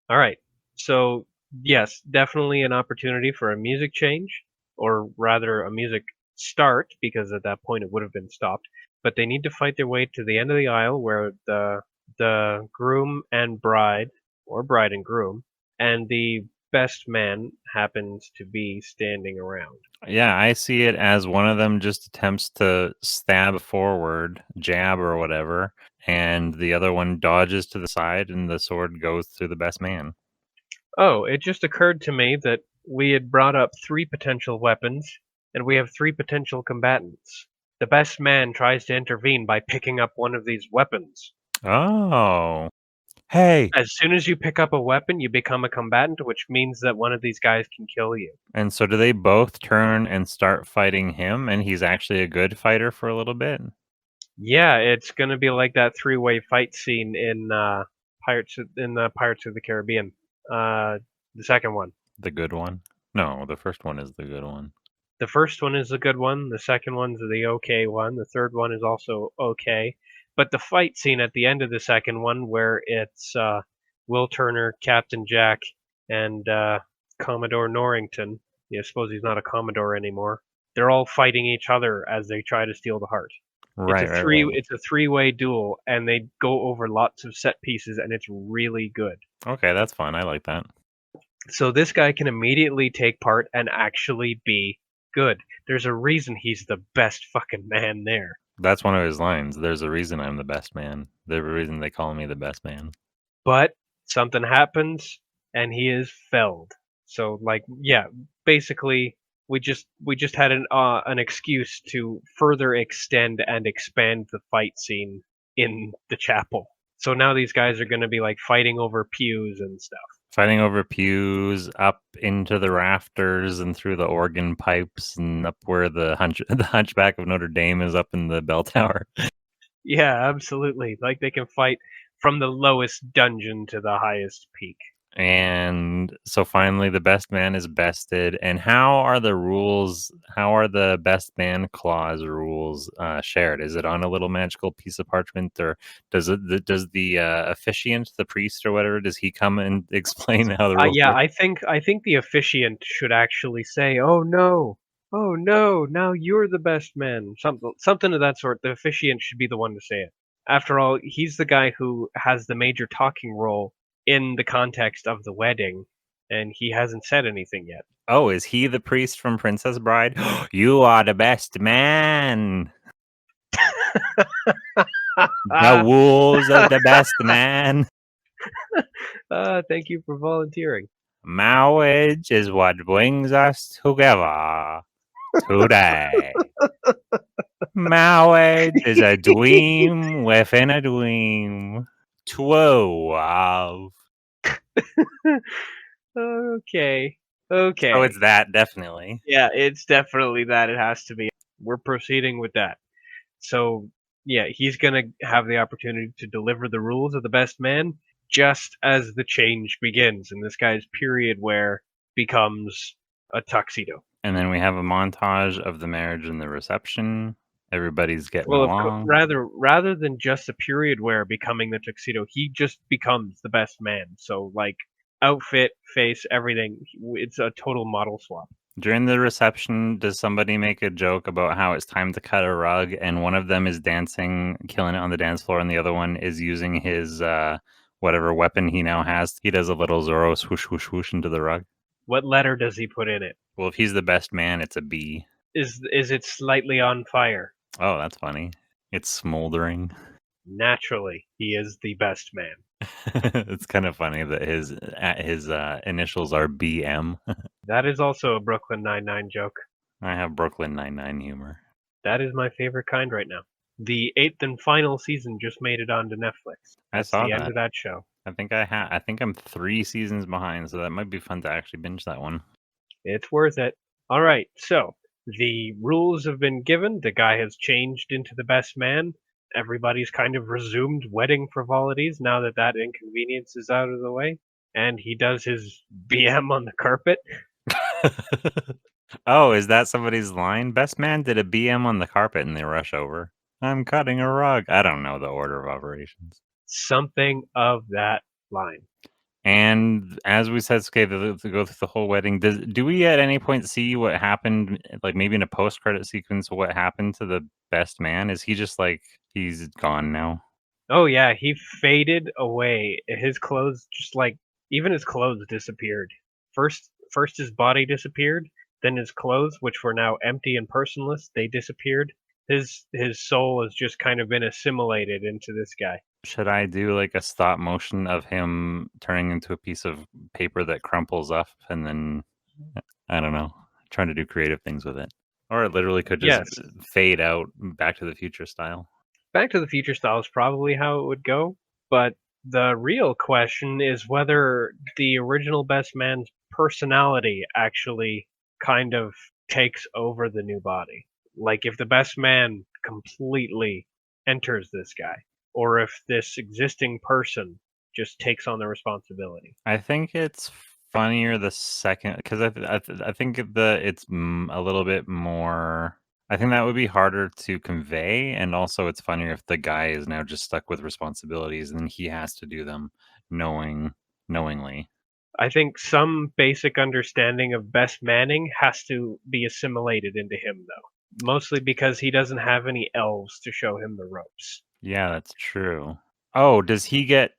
All right. So, yes, definitely an opportunity for a music change, or rather a music start, because at that point it would have been stopped. But they need to fight their way to the end of the aisle where the groom and bride, or bride and groom, and the best man happens to be standing around. Yeah, I see it as one of them just attempts to stab forward, jab or whatever, and the other one dodges to the side and the sword goes through the best man. Oh, it just occurred to me that we had brought up three potential weapons, and we have three potential combatants. The best man tries to intervene by picking up one of these weapons. Oh. Hey. As soon as you pick up a weapon, you become a combatant, which means that one of these guys can kill you. And so do they both turn and start fighting him and he's actually a good fighter for a little bit? Yeah, it's going to be like that three-way fight scene in the Pirates of the Caribbean. The second one. The good one? No, the first one is the good one. The first one is the good one. The second one's the okay one. The third one is also okay. But the fight scene at the end of the second one, where it's Will Turner, Captain Jack, and Commodore Norrington. I suppose he's not a Commodore anymore. They're all fighting each other as they try to steal the heart. Right, It's a three-way duel, and they go over lots of set pieces, and it's really good. Okay, that's fun. I like that. So this guy can immediately take part and actually be good. There's a reason he's the best fucking man there. That's one of his lines. There's a reason I'm the best man. There's a reason they call me the best man. But something happens, and he is felled. So like, yeah, basically we just had an excuse to further extend and expand the fight scene in the chapel. So now these guys are going to be like fighting over pews and stuff. Fighting over pews, up into the rafters and through the organ pipes, and up where the Hunchback of Notre Dame is up in the bell tower. Yeah, absolutely. Like they can fight from the lowest dungeon to the highest peak. And so finally the best man is bested. And how are the best man clause rules shared? Is it on a little magical piece of parchment, or does the officiant, the priest or whatever, does he come and explain how the rules Yeah, work? I think the officiant should actually say, "Oh no, now you're the best man." Something of that sort. The officiant should be the one to say it. After all, he's the guy who has the major talking role in the context of the wedding, and he hasn't said anything yet. Oh, is he the priest from Princess Bride? You are the best man. The rules of the best man. Thank you for volunteering. Marriage is what brings us together today. Marriage is a dream within a dream. True love. Okay. So Okay. it's that, definitely. Yeah, it's definitely that. It has to be. We're proceeding with that. So, yeah, he's going to have the opportunity to deliver the rules of the best man just as the change begins. And this guy's period wear becomes a tuxedo. And then we have a montage of the marriage and the reception. Everybody's getting Well, along. rather than just a period wear becoming the tuxedo, he just becomes the best man. So, like, outfit, face, everything, it's a total model swap. During the reception, does somebody make a joke about how it's time to cut a rug, and one of them is dancing, killing it on the dance floor, and the other one is using his whatever weapon he now has? He does a little Zorro swoosh, swoosh, swoosh into the rug. What letter does he put in it? Well, if he's the best man, it's a B. Is it slightly on fire? Oh, that's funny. It's smoldering. Naturally, he is the best man. It's kind of funny that his initials are BM. That is also a Brooklyn Nine-Nine joke. I have Brooklyn Nine-Nine humor. That is my favorite kind right now. The 8th and final season just made it onto Netflix. I That's saw the end that. of that show. I think I'm 3 seasons behind, so that might be fun to actually binge that one. It's worth it. All right, so the rules have been given. The guy has changed into the best man. Everybody's kind of resumed wedding frivolities now that that inconvenience is out of the way. And he does his BM on the carpet. Oh, is that somebody's line? Best man did a BM on the carpet and they rush over. I'm cutting a rug. I don't know the order of operations. Something of that line. And as we said, okay, to go through the whole wedding, do we at any point see what happened, like maybe in a post-credit sequence, what happened to the best man? Is he just like, he's gone now? Oh yeah, he faded away. His clothes just like even his clothes disappeared. First his body disappeared, then his clothes, which were now empty and personless, they disappeared. His soul has just kind of been assimilated into this guy. Should I do like a stop motion of him turning into a piece of paper that crumples up and then, I don't know, trying to do creative things with it? Or it literally could just Yes. fade out Back to the Future style. Back to the Future style is probably how it would go, but the real question is whether the original Best Man's personality actually kind of takes over the new body. Like if the Best Man completely enters this guy, or if this existing person just takes on the responsibility. I think it's funnier the second, because I think it's a little bit more. I think that would be harder to convey, and also it's funnier if the guy is now just stuck with responsibilities and he has to do them knowingly. I think some basic understanding of best manning has to be assimilated into him, though. Mostly because he doesn't have any elves to show him the ropes. Yeah, that's true. Oh, does his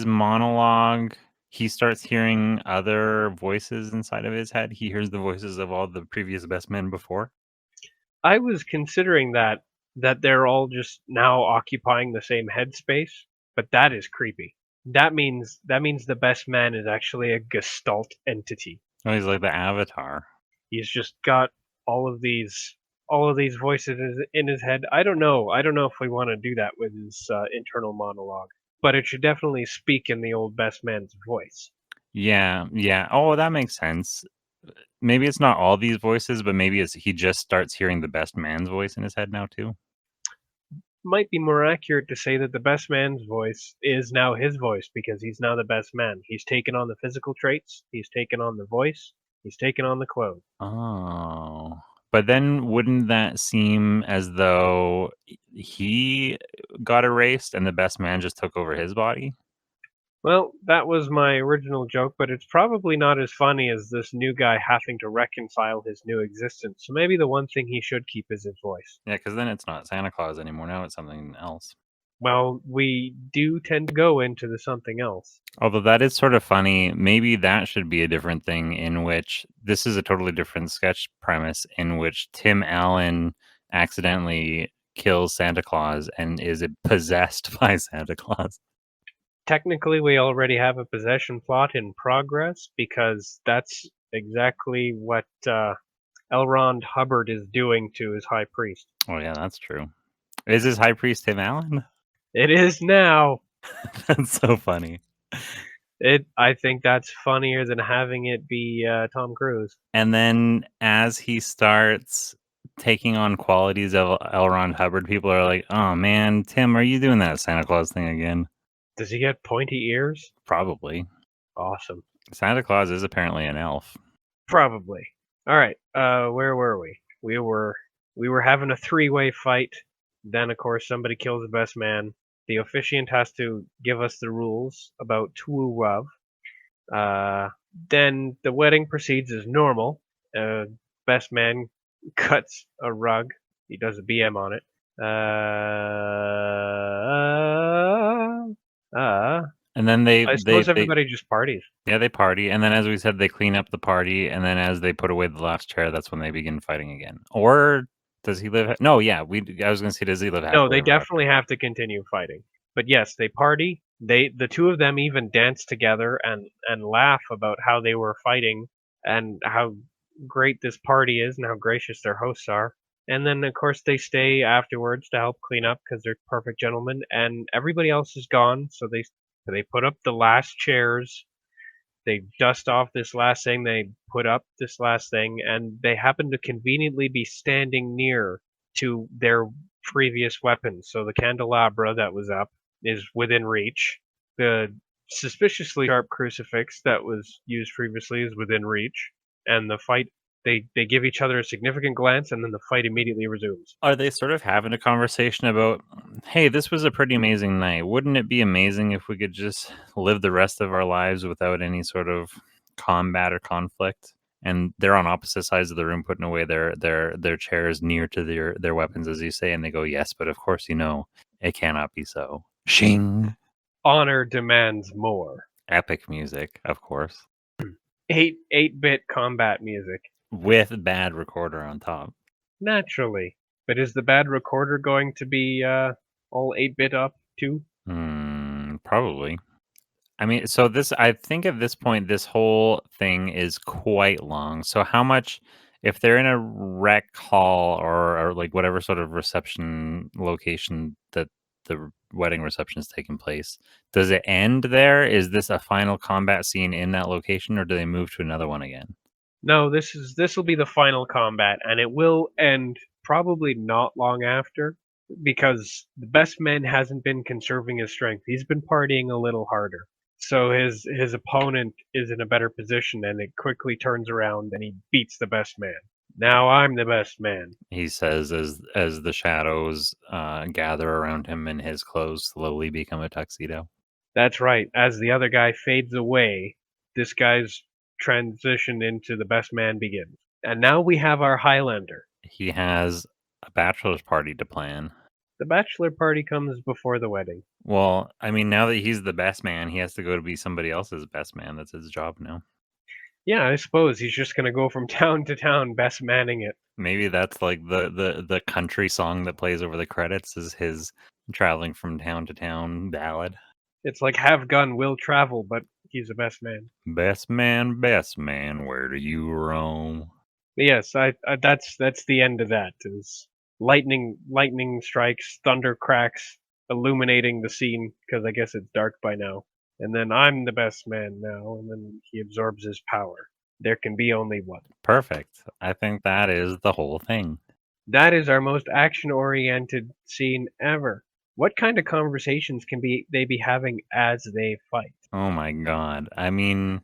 monologue, he starts hearing other voices inside of his head? He hears the voices of all the previous best men before? I was considering that they're all just now occupying the same headspace, but that is creepy. That means the best man is actually a gestalt entity. Oh, he's like the Avatar. He's just got all of these voices in his head. I don't know if we want to do that with his internal monologue, but it should definitely speak in the old best man's voice. Yeah, yeah. Oh, that makes sense. Maybe it's not all these voices, but maybe he just starts hearing the best man's voice in his head now too. Might be more accurate to say that the best man's voice is now his voice because he's now the best man. He's taken on the physical traits, he's taken on the voice, he's taken on the clothes. Oh. But then wouldn't that seem as though he got erased and the best man just took over his body? Well, that was my original joke, but it's probably not as funny as this new guy having to reconcile his new existence. So maybe the one thing he should keep is his voice. Yeah, because then it's not Santa Claus anymore. Now it's something else. Well, we do tend to go into the something else. Although that is sort of funny. Maybe that should be a different thing in which this is a totally different sketch premise in which Tim Allen accidentally kills Santa Claus and is possessed by Santa Claus. Technically, we already have a possession plot in progress because that's exactly what L. Ron Hubbard is doing to his high priest. Oh, yeah, that's true. Is his high priest Tim Allen? It is now. That's so funny. I think that's funnier than having it be Tom Cruise. And then as he starts taking on qualities of L. Ron Hubbard, people are like, oh man, Tim, are you doing that Santa Claus thing again? Does he get pointy ears? Probably. Awesome. Santa Claus is apparently an elf. Probably. All right. Where were we? We were having a three-way fight. Then, of course, somebody kills the best man. The officiant has to give us the rules about Tuwu Wav. Then the wedding proceeds as normal. Best man cuts a rug. He does a BM on it. And then I suppose everybody just parties. Yeah, they party, and then as we said, they clean up the party, and then as they put away the last chair, that's when they begin fighting again. Or does he live? No, yeah, I was gonna say, does he live? No, they happily ever after? definitely have to continue fighting. But yes, they party. The two of them even dance together and laugh about how they were fighting and how great this party is and how gracious their hosts are. And then of course they stay afterwards to help clean up because they're perfect gentlemen. And everybody else is gone, so they put up the last chairs. They dust off this last thing. They put up this last thing, and they happen to conveniently be standing near to their previous weapons. So the candelabra that was up is within reach. The suspiciously sharp crucifix that was used previously is within reach. And the fight, they give each other a significant glance, and then the fight immediately resumes. Are they sort of having a conversation about, hey, this was a pretty amazing night. Wouldn't it be amazing if we could just live the rest of our lives without any sort of combat or conflict? And they're on opposite sides of the room, putting away their chairs near to their weapons, as you say, and they go, yes, but of course, it cannot be so. Shing. Honor demands more. Epic music, of course. 8-bit combat music. With bad recorder on top. Naturally. But is the bad recorder going to be all 8-bit up too? Probably. I mean, so I think at this point, this whole thing is quite long. So how much, if they're in a rec hall or like whatever sort of reception location that the wedding reception is taking place, does it end there? Is this a final combat scene in that location, or do they move to another one again? No, this will be the final combat, and it will end probably not long after, because the best man hasn't been conserving his strength. He's been partying a little harder. So his opponent is in a better position, and it quickly turns around and he beats the best man. Now I'm the best man, he says as the shadows gather around him and his clothes slowly become a tuxedo. That's right. As the other guy fades away, this guy's transition into the best man begins. And now we have our Highlander. He has a bachelor's party to plan. The bachelor party comes before the wedding. Well, I mean, now that he's the best man, he has to go to be somebody else's best man. That's his job now. Yeah, I suppose he's just going to go from town to town best manning it. Maybe that's like the country song that plays over the credits is his traveling from town to town ballad. It's like have gun will travel, but he's the best man. Best man, where do you roam? But yes, that's the end of that. Is lightning strikes, thunder cracks, illuminating the scene because I guess it's dark by now. And then I'm the best man now, and then he absorbs his power. There can be only one. Perfect. I think that is the whole thing. That is our most action-oriented scene ever. What kind of conversations can they be having as they fight? Oh my god. I mean,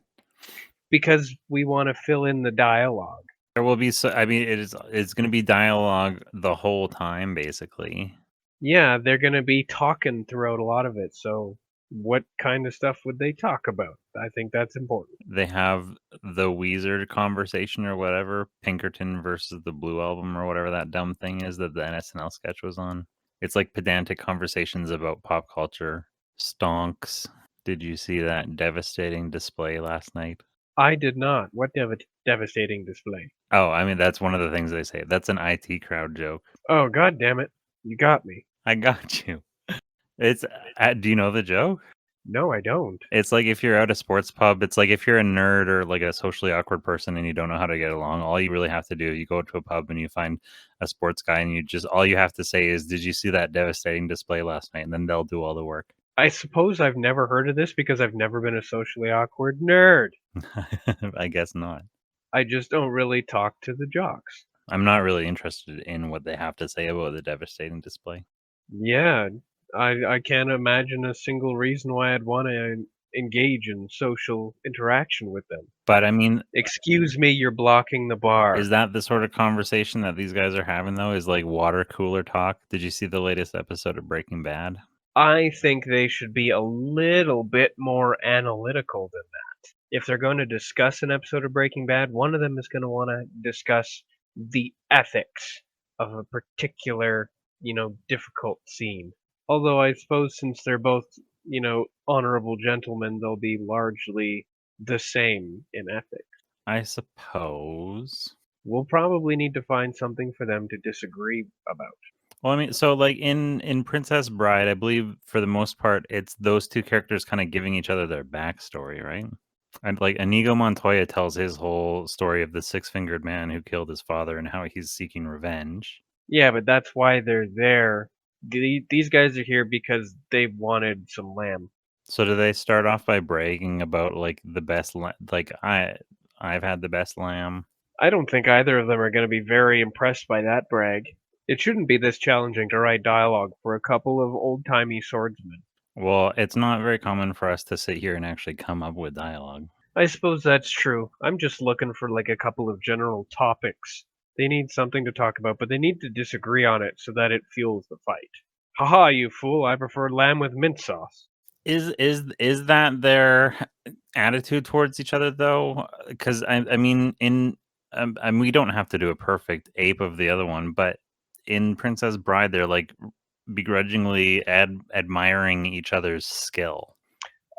Because we want to fill in the dialogue. there will be it's going to be dialogue the whole time basically. Yeah, they're going to be talking throughout a lot of it. So, what kind of stuff would they talk about? I think that's important. They have the Weezer conversation or whatever, Pinkerton versus the Blue Album or whatever that dumb thing is that the NSNL sketch was on. It's like pedantic conversations about pop culture. Stonks. Did you see that devastating display last night? I did not. What devastating display. Oh, I mean, that's one of the things they say. That's an IT crowd joke. Oh, god damn it. You got me. I got you. It's, do you know the joke? No, I don't. It's like if you're at a sports pub, it's like if you're a nerd or like a socially awkward person and you don't know how to get along, all you really have to do, you go to a pub and you find a sports guy and all you have to say is, "Did you see that devastating display last night?" And then they'll do all the work. I suppose I've never heard of this because I've never been a socially awkward nerd. I guess not. I just don't really talk to the jocks. I'm not really interested in what they have to say about the devastating display. Yeah, I can't imagine a single reason why I'd want to engage in social interaction with them. But I mean, Excuse me, you're blocking the bar. is that the sort of conversation that these guys are having though? Is like water cooler talk? Did you see the latest episode of Breaking Bad? I think they should be a little bit more analytical than that. If they're going to discuss an episode of Breaking Bad, one of them is going to want to discuss the ethics of a particular, difficult scene. Although I suppose since they're both, honorable gentlemen, they'll be largely the same in ethics. I suppose. We'll probably need to find something for them to disagree about. Well, I mean, so like in Princess Bride, I believe for the most part, it's those two characters kind of giving each other their backstory, right? And like Inigo Montoya tells his whole story of the six-fingered man who killed his father and how he's seeking revenge. Yeah, but that's why they're there. These guys are here because they wanted some lamb. So do they start off by bragging about like the best, like I've had the best lamb? I don't think either of them are going to be very impressed by that brag. It shouldn't be this challenging to write dialogue for a couple of old-timey swordsmen. Well, it's not very common for us to sit here and actually come up with dialogue. I suppose that's true. I'm just looking for like a couple of general topics. They need something to talk about, but they need to disagree on it so that it fuels the fight. Haha, you fool, I prefer lamb with mint sauce. Is that their attitude towards each other though? Because I mean, we don't have to do a perfect ape of the other one, but in Princess Bride, they're like begrudgingly admiring each other's skill.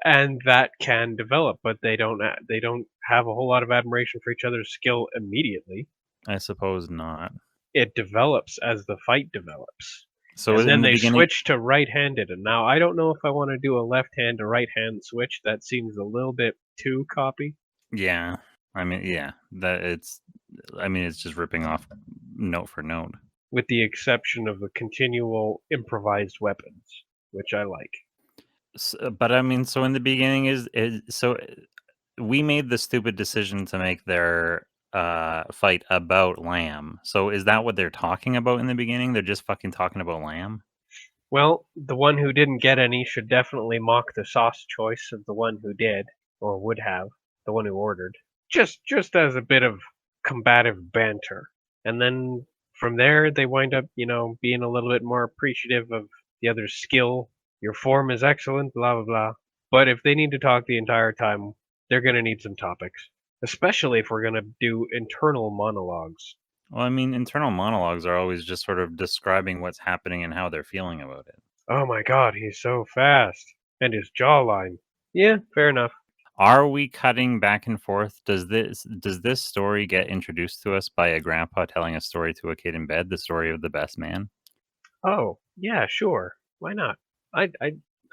And that can develop, but they don't have a whole lot of admiration for each other's skill immediately. I suppose not. It develops as the fight develops. So And then in the they beginning, switch to right-handed, and now I don't know if I want to do a left-hand to right-hand switch. That seems a little bit too copy. yeah. I mean, yeah, it's just ripping off note for note. With the exception of the continual improvised weapons, which I like. But I mean, so in the beginning we made the stupid decision to make their fight about lamb. So is that what they're talking about in the beginning? They're just fucking talking about lamb? Well, the one who didn't get any should definitely mock the sauce choice of the one who did, or would have, the one who ordered. Just as a bit of combative banter. And then from there they wind up, being a little bit more appreciative of the other's skill. Your form is excellent, blah blah blah. But if they need to talk the entire time, they're gonna need some topics. Especially if we're gonna do internal monologues. Well, I mean, internal monologues are always just sort of describing what's happening and how they're feeling about it. Oh my god, he's so fast. And his jawline. Yeah, fair enough. Are we cutting back and forth? Does this story get introduced to us by a grandpa telling a story to a kid in bed, the story of the best man? Oh, yeah, sure. Why not? I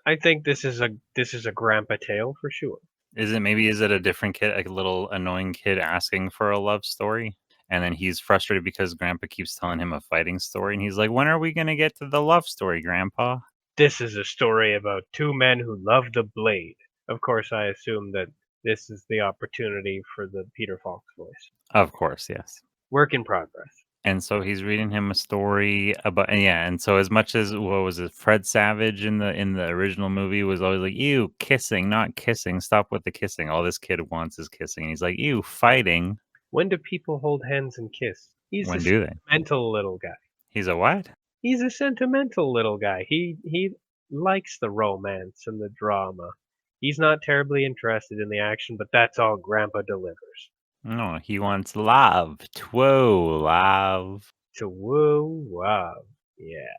I think this is a grandpa tale for sure. Is it a different kid, like a little annoying kid asking for a love story? And then he's frustrated because Grandpa keeps telling him a fighting story, and he's like, "When are we gonna get to the love story, Grandpa?" This is a story about two men who love the blade. Of course, I assume that this is the opportunity for the Peter Fox voice. Of course, yes. Work in progress. And so he's reading him a story about, and so as much as what was it, Fred Savage in the original movie was always like, "Ew, kissing, not kissing. Stop with the kissing. All this kid wants is kissing." And he's like, "Ew, fighting." When do people hold hands and kiss? He's When a do they? sentimental little guy. He's a what? He's a sentimental little guy. He likes the romance and the drama. He's not terribly interested in the action, but that's all Grandpa delivers. No, he wants love. Twoo, love. To woo wow. Yeah.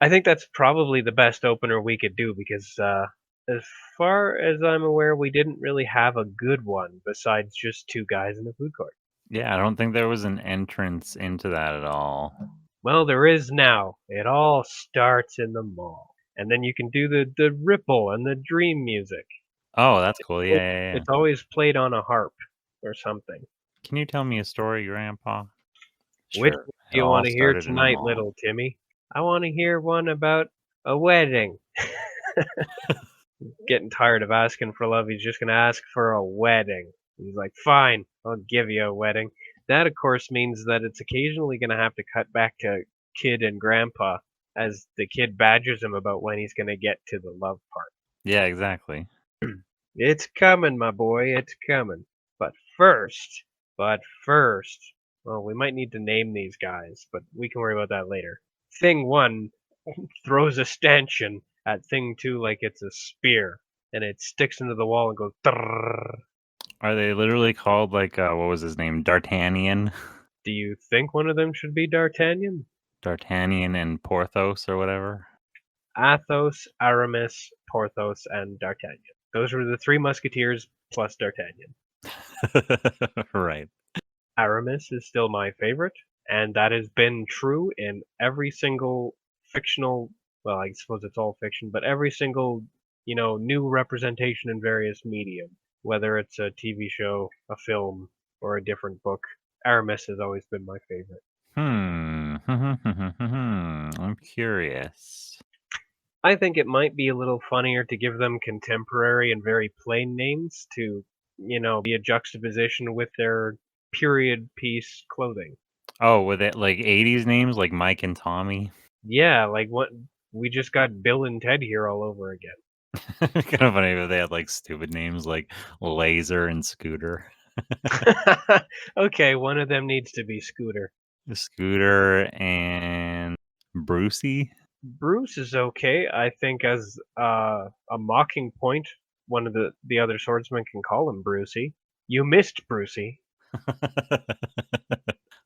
I think that's probably the best opener we could do because as far as I'm aware, we didn't really have a good one besides just two guys in a food court. Yeah, I don't think there was an entrance into that at all. Well, there is now. It all starts in the mall. And then you can do the ripple and the dream music. Oh, that's cool. Yeah. It's always played on a harp or something. Can you tell me a story, Grandpa? Which Sure. one It do you all want to hear started in a tonight, mall. little Timmy? I want to hear one about a wedding. Getting tired of asking for love. He's just going to ask for a wedding. He's like, fine, I'll give you a wedding. That, of course, means that it's occasionally going to have to cut back to kid and grandpa as the kid badgers him about when he's going to get to the love part. Yeah, exactly. It's coming, my boy, it's coming. But first, well, we might need to name these guys, but we can worry about that later. Thing 1 throws a stanchion at Thing 2 like it's a spear, and it sticks into the wall and goes trrrr. Are they literally called like what was his name? D'Artagnan? Do you think one of them should be D'Artagnan? D'Artagnan and Porthos or whatever? Athos, Aramis, Porthos, and D'Artagnan. Those were the 3 musketeers plus D'Artagnan. Right. Aramis is still my favorite, and that has been true in every single fictional, well, I suppose it's all fiction, but every single, new representation in various medium, whether it's a TV show, a film, or a different book. Aramis has always been my favorite. I'm curious. I think it might be a little funnier to give them contemporary and very plain names to, be a juxtaposition with their period piece clothing. Oh, with it like 80s names like Mike and Tommy? Yeah, like what we just got Bill and Ted here all over again. Kind of funny if they had like stupid names like Laser and Scooter. Okay, one of them needs to be Scooter. Scooter and Brucey? Bruce is okay. I think as a mocking point, one of the other swordsmen can call him Brucey. You missed Brucey.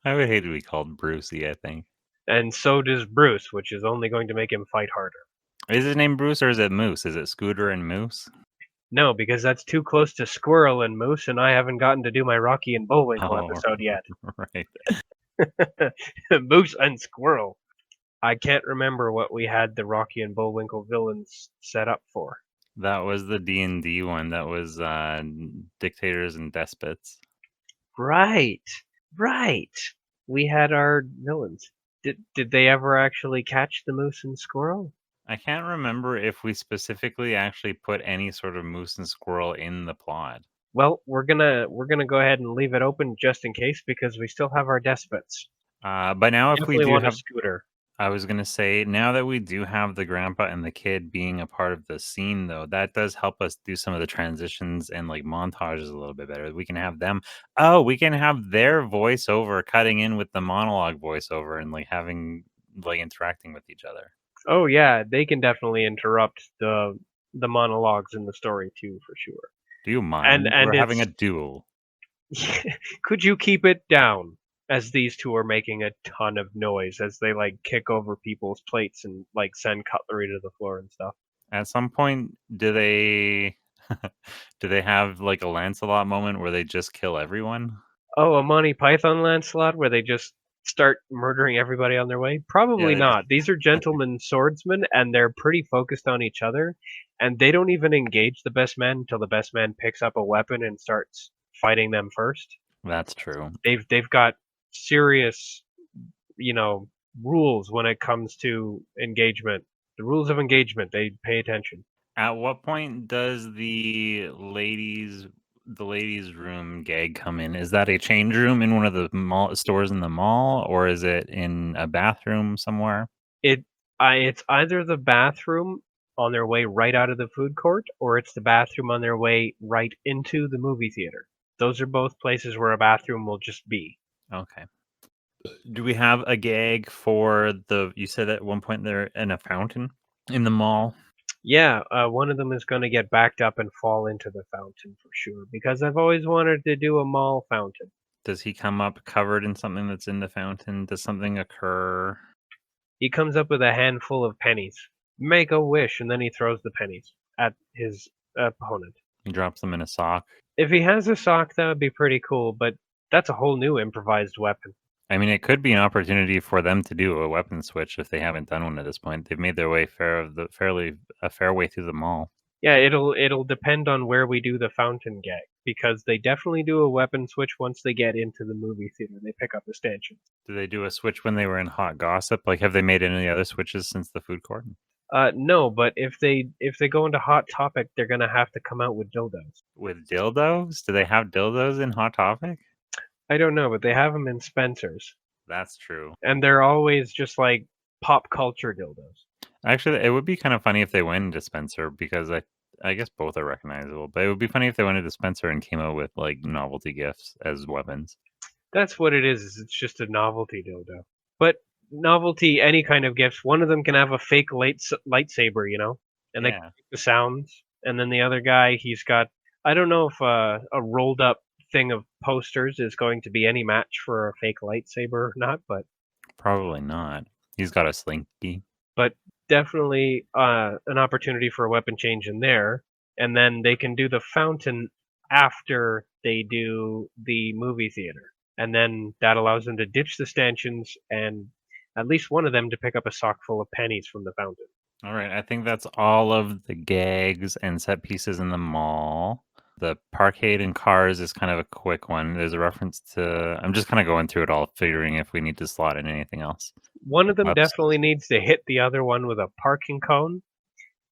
I would hate to be called Brucey, I think. And so does Bruce, which is only going to make him fight harder. Is his name Bruce or is it Moose? Is it Scooter and Moose? No, because that's too close to Squirrel and Moose, and I haven't gotten to do my Rocky and Bullwinkle episode yet. Right. Moose and Squirrel. I can't remember what we had the Rocky and Bullwinkle villains set up for. That was the D&D one. That was Dictators and Despots. Right. We had our villains. Did they ever actually catch the moose and squirrel? I can't remember if we specifically actually put any sort of moose and squirrel in the plot. Well, we're gonna go ahead and leave it open just in case because we still have our despots. But now if we Definitely do want have a Scooter. I was going to say, now that we do have the grandpa and the kid being a part of the scene, though, that does help us do some of the transitions and like montages a little bit better. We can have them, we can have their voiceover cutting in with the monologue voiceover and like having like interacting with each other. Oh yeah, they can definitely interrupt the monologues in the story too, for sure. Do you mind? And We're having a it's- duel. Could you keep it down? As these two are making a ton of noise as they like kick over people's plates and like send cutlery to the floor and stuff. At some point, do they do they have like a Lancelot moment where they just kill everyone? Oh, a Monty Python Lancelot where they just start murdering everybody on their way? Probably they not. These are gentlemen swordsmen, and they're pretty focused on each other, and they don't even engage the best man until the best man picks up a weapon and starts fighting them first. That's true. They've got serious, you know, rules when it comes to engagement. The rules of engagement, they pay attention. At what point does the ladies' room gag come in? Is that a change room in one of the mall stores in the mall, or is it in a bathroom somewhere? It's either the bathroom on their way right out of the food court, or it's the bathroom on their way right into the movie theater. Those are both places where a bathroom will just be. Okay. Do we have a gag for you said at one point they're in a fountain in the mall? Yeah, one of them is going to get backed up and fall into the fountain for sure, because I've always wanted to do a mall fountain. Does he come up covered in something that's in the fountain? Does something occur? He comes up with a handful of pennies. Make a wish, and then he throws the pennies at his opponent. He drops them in a sock. If he has a sock, that would be pretty cool, but that's a whole new improvised weapon. I mean, it could be an opportunity for them to do a weapon switch if they haven't done one at this point. They've made their way a fair way through the mall. Yeah, it'll depend on where we do the fountain gag, because they definitely do a weapon switch once they get into the movie theater. They pick up the stanchions. Did they do a switch when they were in Hot Gossip? Like, have they made any other switches since the food court? No, but if they go into Hot Topic, they're gonna have to come out with dildos. With dildos? Do they have dildos in Hot Topic? I don't know, but they have them in Spencer's, That's true. and they're always just like pop culture dildos. Actually, it would be kind of funny if they went into Spencer because I guess both are recognizable. But it would be funny if they went into Spencer and came out with like novelty gifts as weapons. That's what it is. It's just a novelty dildo. But novelty, any kind of gifts. One of them can have a fake lightsaber, and they Yeah. make the sounds. And then the other guy, he's got. I don't know if a rolled up thing of posters is going to be any match for a fake lightsaber or not, Probably not. He's got a slinky. but definitely an opportunity for a weapon change in there. And then they can do the fountain after they do the movie theater. And then that allows them to ditch the stanchions and at least one of them to pick up a sock full of pennies from the fountain. All right, I think that's all of the gags and set pieces in the mall. The parkade and cars is kind of a quick one. There's a reference to. I'm just kind of going through it all, figuring if we need to slot in anything else. One of them Oops. definitely needs to hit the other one with a parking cone,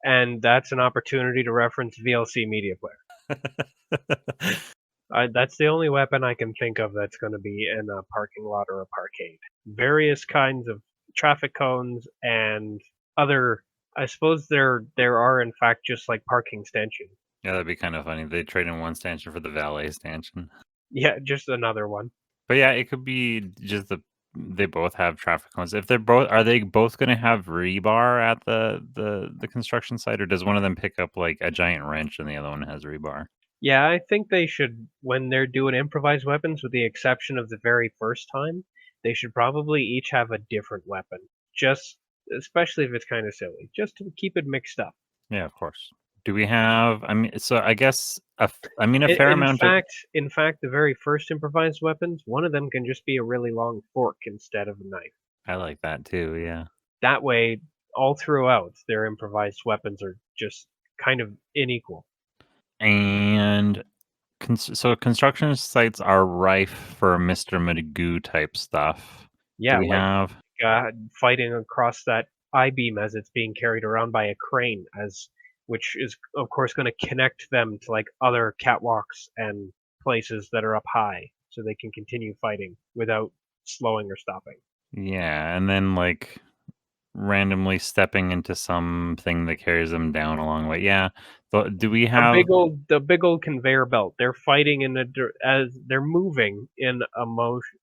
and that's an opportunity to reference VLC Media Player. That's the only weapon I can think of that's going to be in a parking lot or a parkade. Various kinds of traffic cones and other. I suppose there are in fact just like parking stanchions. Yeah, that'd be kind of funny. They trade in one stanchion for the valet stanchion. Yeah, just another one. But yeah, it could be just they both have traffic cones. If are they both going to have rebar at the construction site, or does one of them pick up like a giant wrench and the other one has rebar? Yeah, I think they should, when they're doing improvised weapons, with the exception of the very first time, they should probably each have a different weapon. Just, especially if it's kind of silly, just to keep it mixed up. Yeah, of course. Do we have? I mean, so I guess a fair amount of. In fact, the very first improvised weapons, one of them can just be a really long fork instead of a knife. I like that too. Yeah. That way, all throughout, their improvised weapons are just kind of unequal. And so construction sites are rife for Mr. Magoo type stuff. Yeah, Do we have fighting across that I-beam as it's being carried around by a crane, which is of course going to connect them to like other catwalks and places that are up high, so they can continue fighting without slowing or stopping. Yeah, and then like randomly stepping into something that carries them down a long way. Yeah. Do we have the big old conveyor belt? They're fighting as they're moving in a motion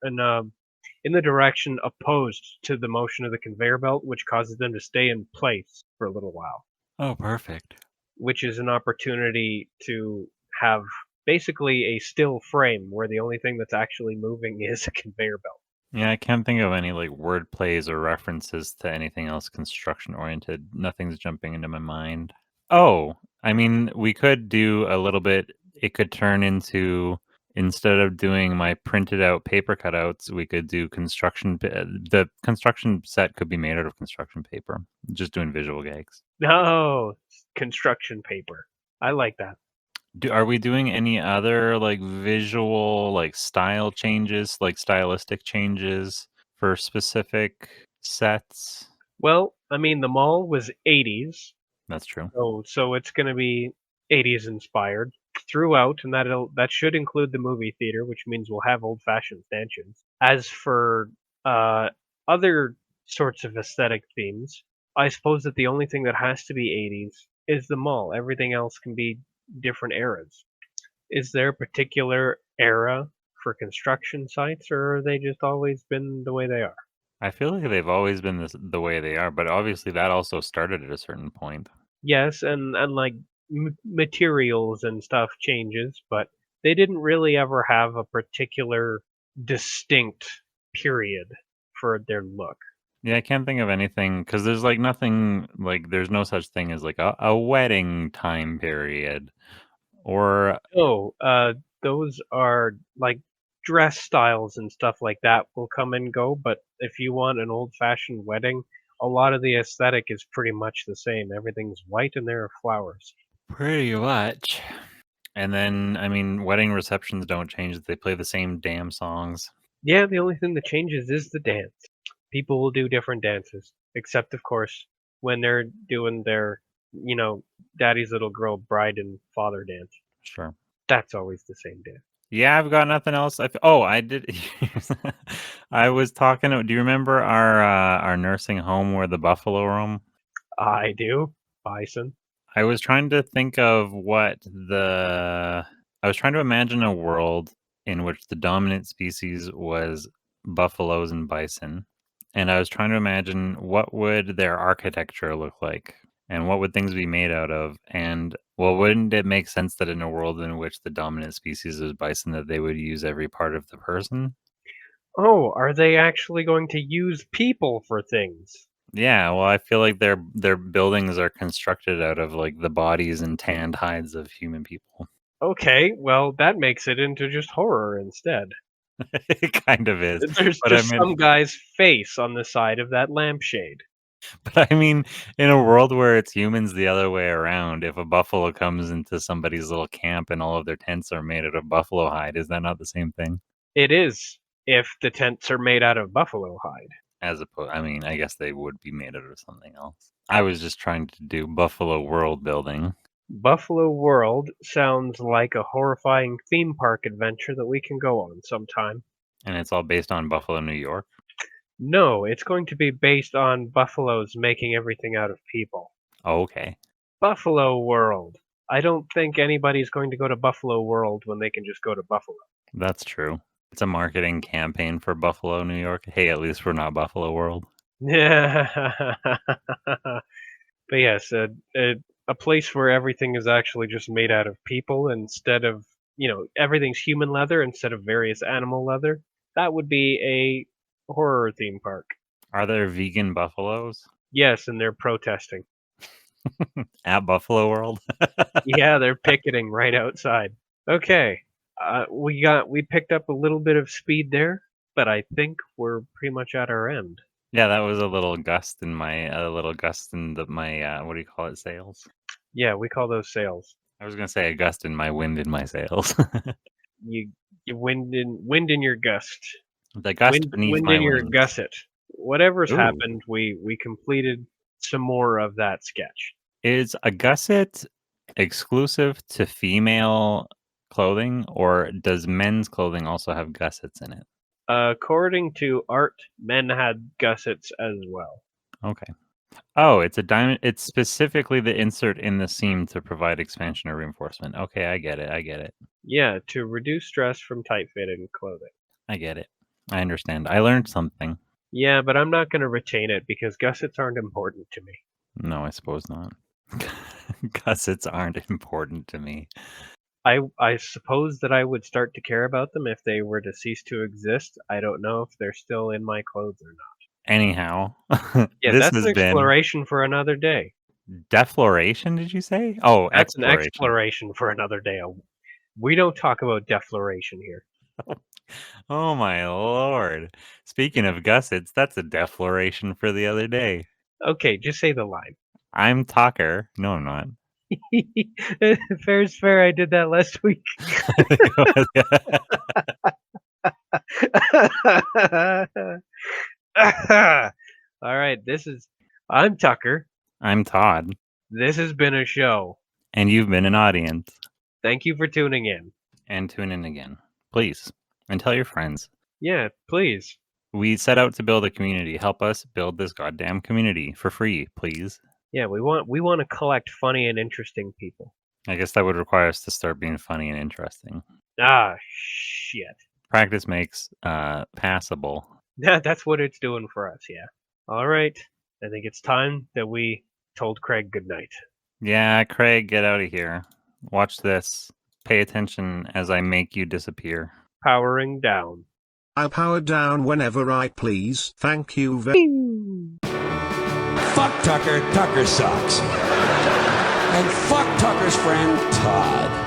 in the direction opposed to the motion of the conveyor belt, which causes them to stay in place for a little while. Oh, perfect. Which is an opportunity to have basically a still frame where the only thing that's actually moving is a conveyor belt. Yeah, I can't think of any like word plays or references to anything else construction oriented. Nothing's jumping into my mind. Oh, I mean, we could do a little bit. It could turn into instead of doing my printed out paper cutouts, we could do construction. The construction set could be made out of construction paper. Just doing visual gags. No, construction paper. I like that. Are we doing any other like visual, like style changes, like stylistic changes for specific sets? Well, I mean, the mall was 80s, That's true. so it's going to be 80s inspired throughout, and that should include the movie theater, which means we'll have old-fashioned stanchions. As for uh, other sorts of aesthetic themes, I suppose that the only thing that has to be 80s is the mall. Everything else can be different eras. Is there a particular era for construction sites, or are they just always been the way they are? I feel like they've always been the way they are, but obviously that also started at a certain point. Yes, and like materials and stuff changes, but they didn't really ever have a particular distinct period for their look. Yeah, I can't think of anything because there's like nothing like there's no such thing as like a wedding time period or Oh, those are like dress styles and stuff like that will come and go, but if you want an old-fashioned wedding, a lot of the aesthetic is pretty much the same. Everything's white and there are flowers. pretty much. And then, I mean, wedding receptions don't change. They play the same damn songs. Yeah, the only thing that changes is the dance. People will do different dances, except of course when they're doing their, daddy's little girl bride and father dance. Sure. That's always the same dance. Yeah, I've got nothing else. Oh, I did. I was talking. Do you remember our nursing home where the buffalo roam? I do. Bison. I was trying to think of I was trying to imagine a world in which the dominant species was buffaloes and bison. And I was trying to imagine what would their architecture look like and what would things be made out of. And well, wouldn't it make sense that in a world in which the dominant species is bison that they would use every part of the person? Oh, are they actually going to use people for things? Yeah, well, I feel like their buildings are constructed out of like the bodies and tanned hides of human people. Okay, well, that makes it into just horror instead. It kind of is. There's But I just mean some guy's face on the side of that lampshade. but I mean in a world where it's humans the other way around, if a buffalo comes into somebody's little camp and all of their tents are made out of buffalo hide, is that not the same thing? It is, if the tents are made out of buffalo hide. As opposed, I mean, I guess they would be made out of something else. I was just trying to do buffalo world building. Buffalo World sounds like a horrifying theme park adventure that we can go on sometime. And it's all based on Buffalo, New York. No, it's going to be based on buffaloes making everything out of people. Oh, okay. Buffalo World. I don't think anybody's going to go to Buffalo World when they can just go to Buffalo. That's true. It's a marketing campaign for Buffalo, New York. Hey, at least we're not Buffalo World. Yeah. But yes, a place where everything is actually just made out of people instead of, everything's human leather instead of various animal leather. That would be a horror theme park. Are there vegan buffaloes Yes, and they're protesting. at Buffalo World? Yeah, they're picketing right outside. Okay, we picked up a little bit of speed there, but I think we're pretty much at our end. Yeah, that was a little gust in my what do you call it, sails? Yeah, we call those sails. I was gonna say a gust in my wind in my sails. You wind in your gust. The gust beneath Wind my in your wings. gusset. Whatever's Ooh. happened, we completed some more of that sketch. Is a gusset exclusive to female clothing, or does men's clothing also have gussets in it? According to art, men had gussets as well. Okay. Oh, it's a diamond. It's specifically the insert in the seam to provide expansion or reinforcement. Okay, I get it. Yeah, to reduce stress from tight-fitting clothing. I get it. I understand. I learned something. Yeah, but I'm not going to retain it because gussets aren't important to me. No, I suppose not. Gussets aren't important to me. I suppose that I would start to care about them if they were to cease to exist. I don't know if they're still in my clothes or not. Anyhow, Yeah, this that's has an been exploration for another day. defloration, did you say? Oh, That's an exploration. exploration for another day. We don't talk about defloration here. Oh my lord. Speaking of gussets, that's a defloration for the other day. Okay, just say the line. I'm Talker. No, I'm not. Fair's fair. I did that last week. All right, I'm Tucker. I'm Todd. This has been a show. And you've been an audience. Thank you for tuning in. And tune in again. Please. And tell your friends. Yeah, please. We set out to build a community. Help us build this goddamn community for free, please. Yeah, we want to collect funny and interesting people. I guess that would require us to start being funny and interesting. Ah, shit. Practice makes passable. That's what it's doing for us, yeah. All right. I think it's time that we told Craig goodnight. Yeah, Craig, get out of here. Watch this. Pay attention as I make you disappear. Powering down. I'll power down whenever I please. Thank you very Fuck Tucker. Tucker sucks. And fuck Tucker's friend, Todd.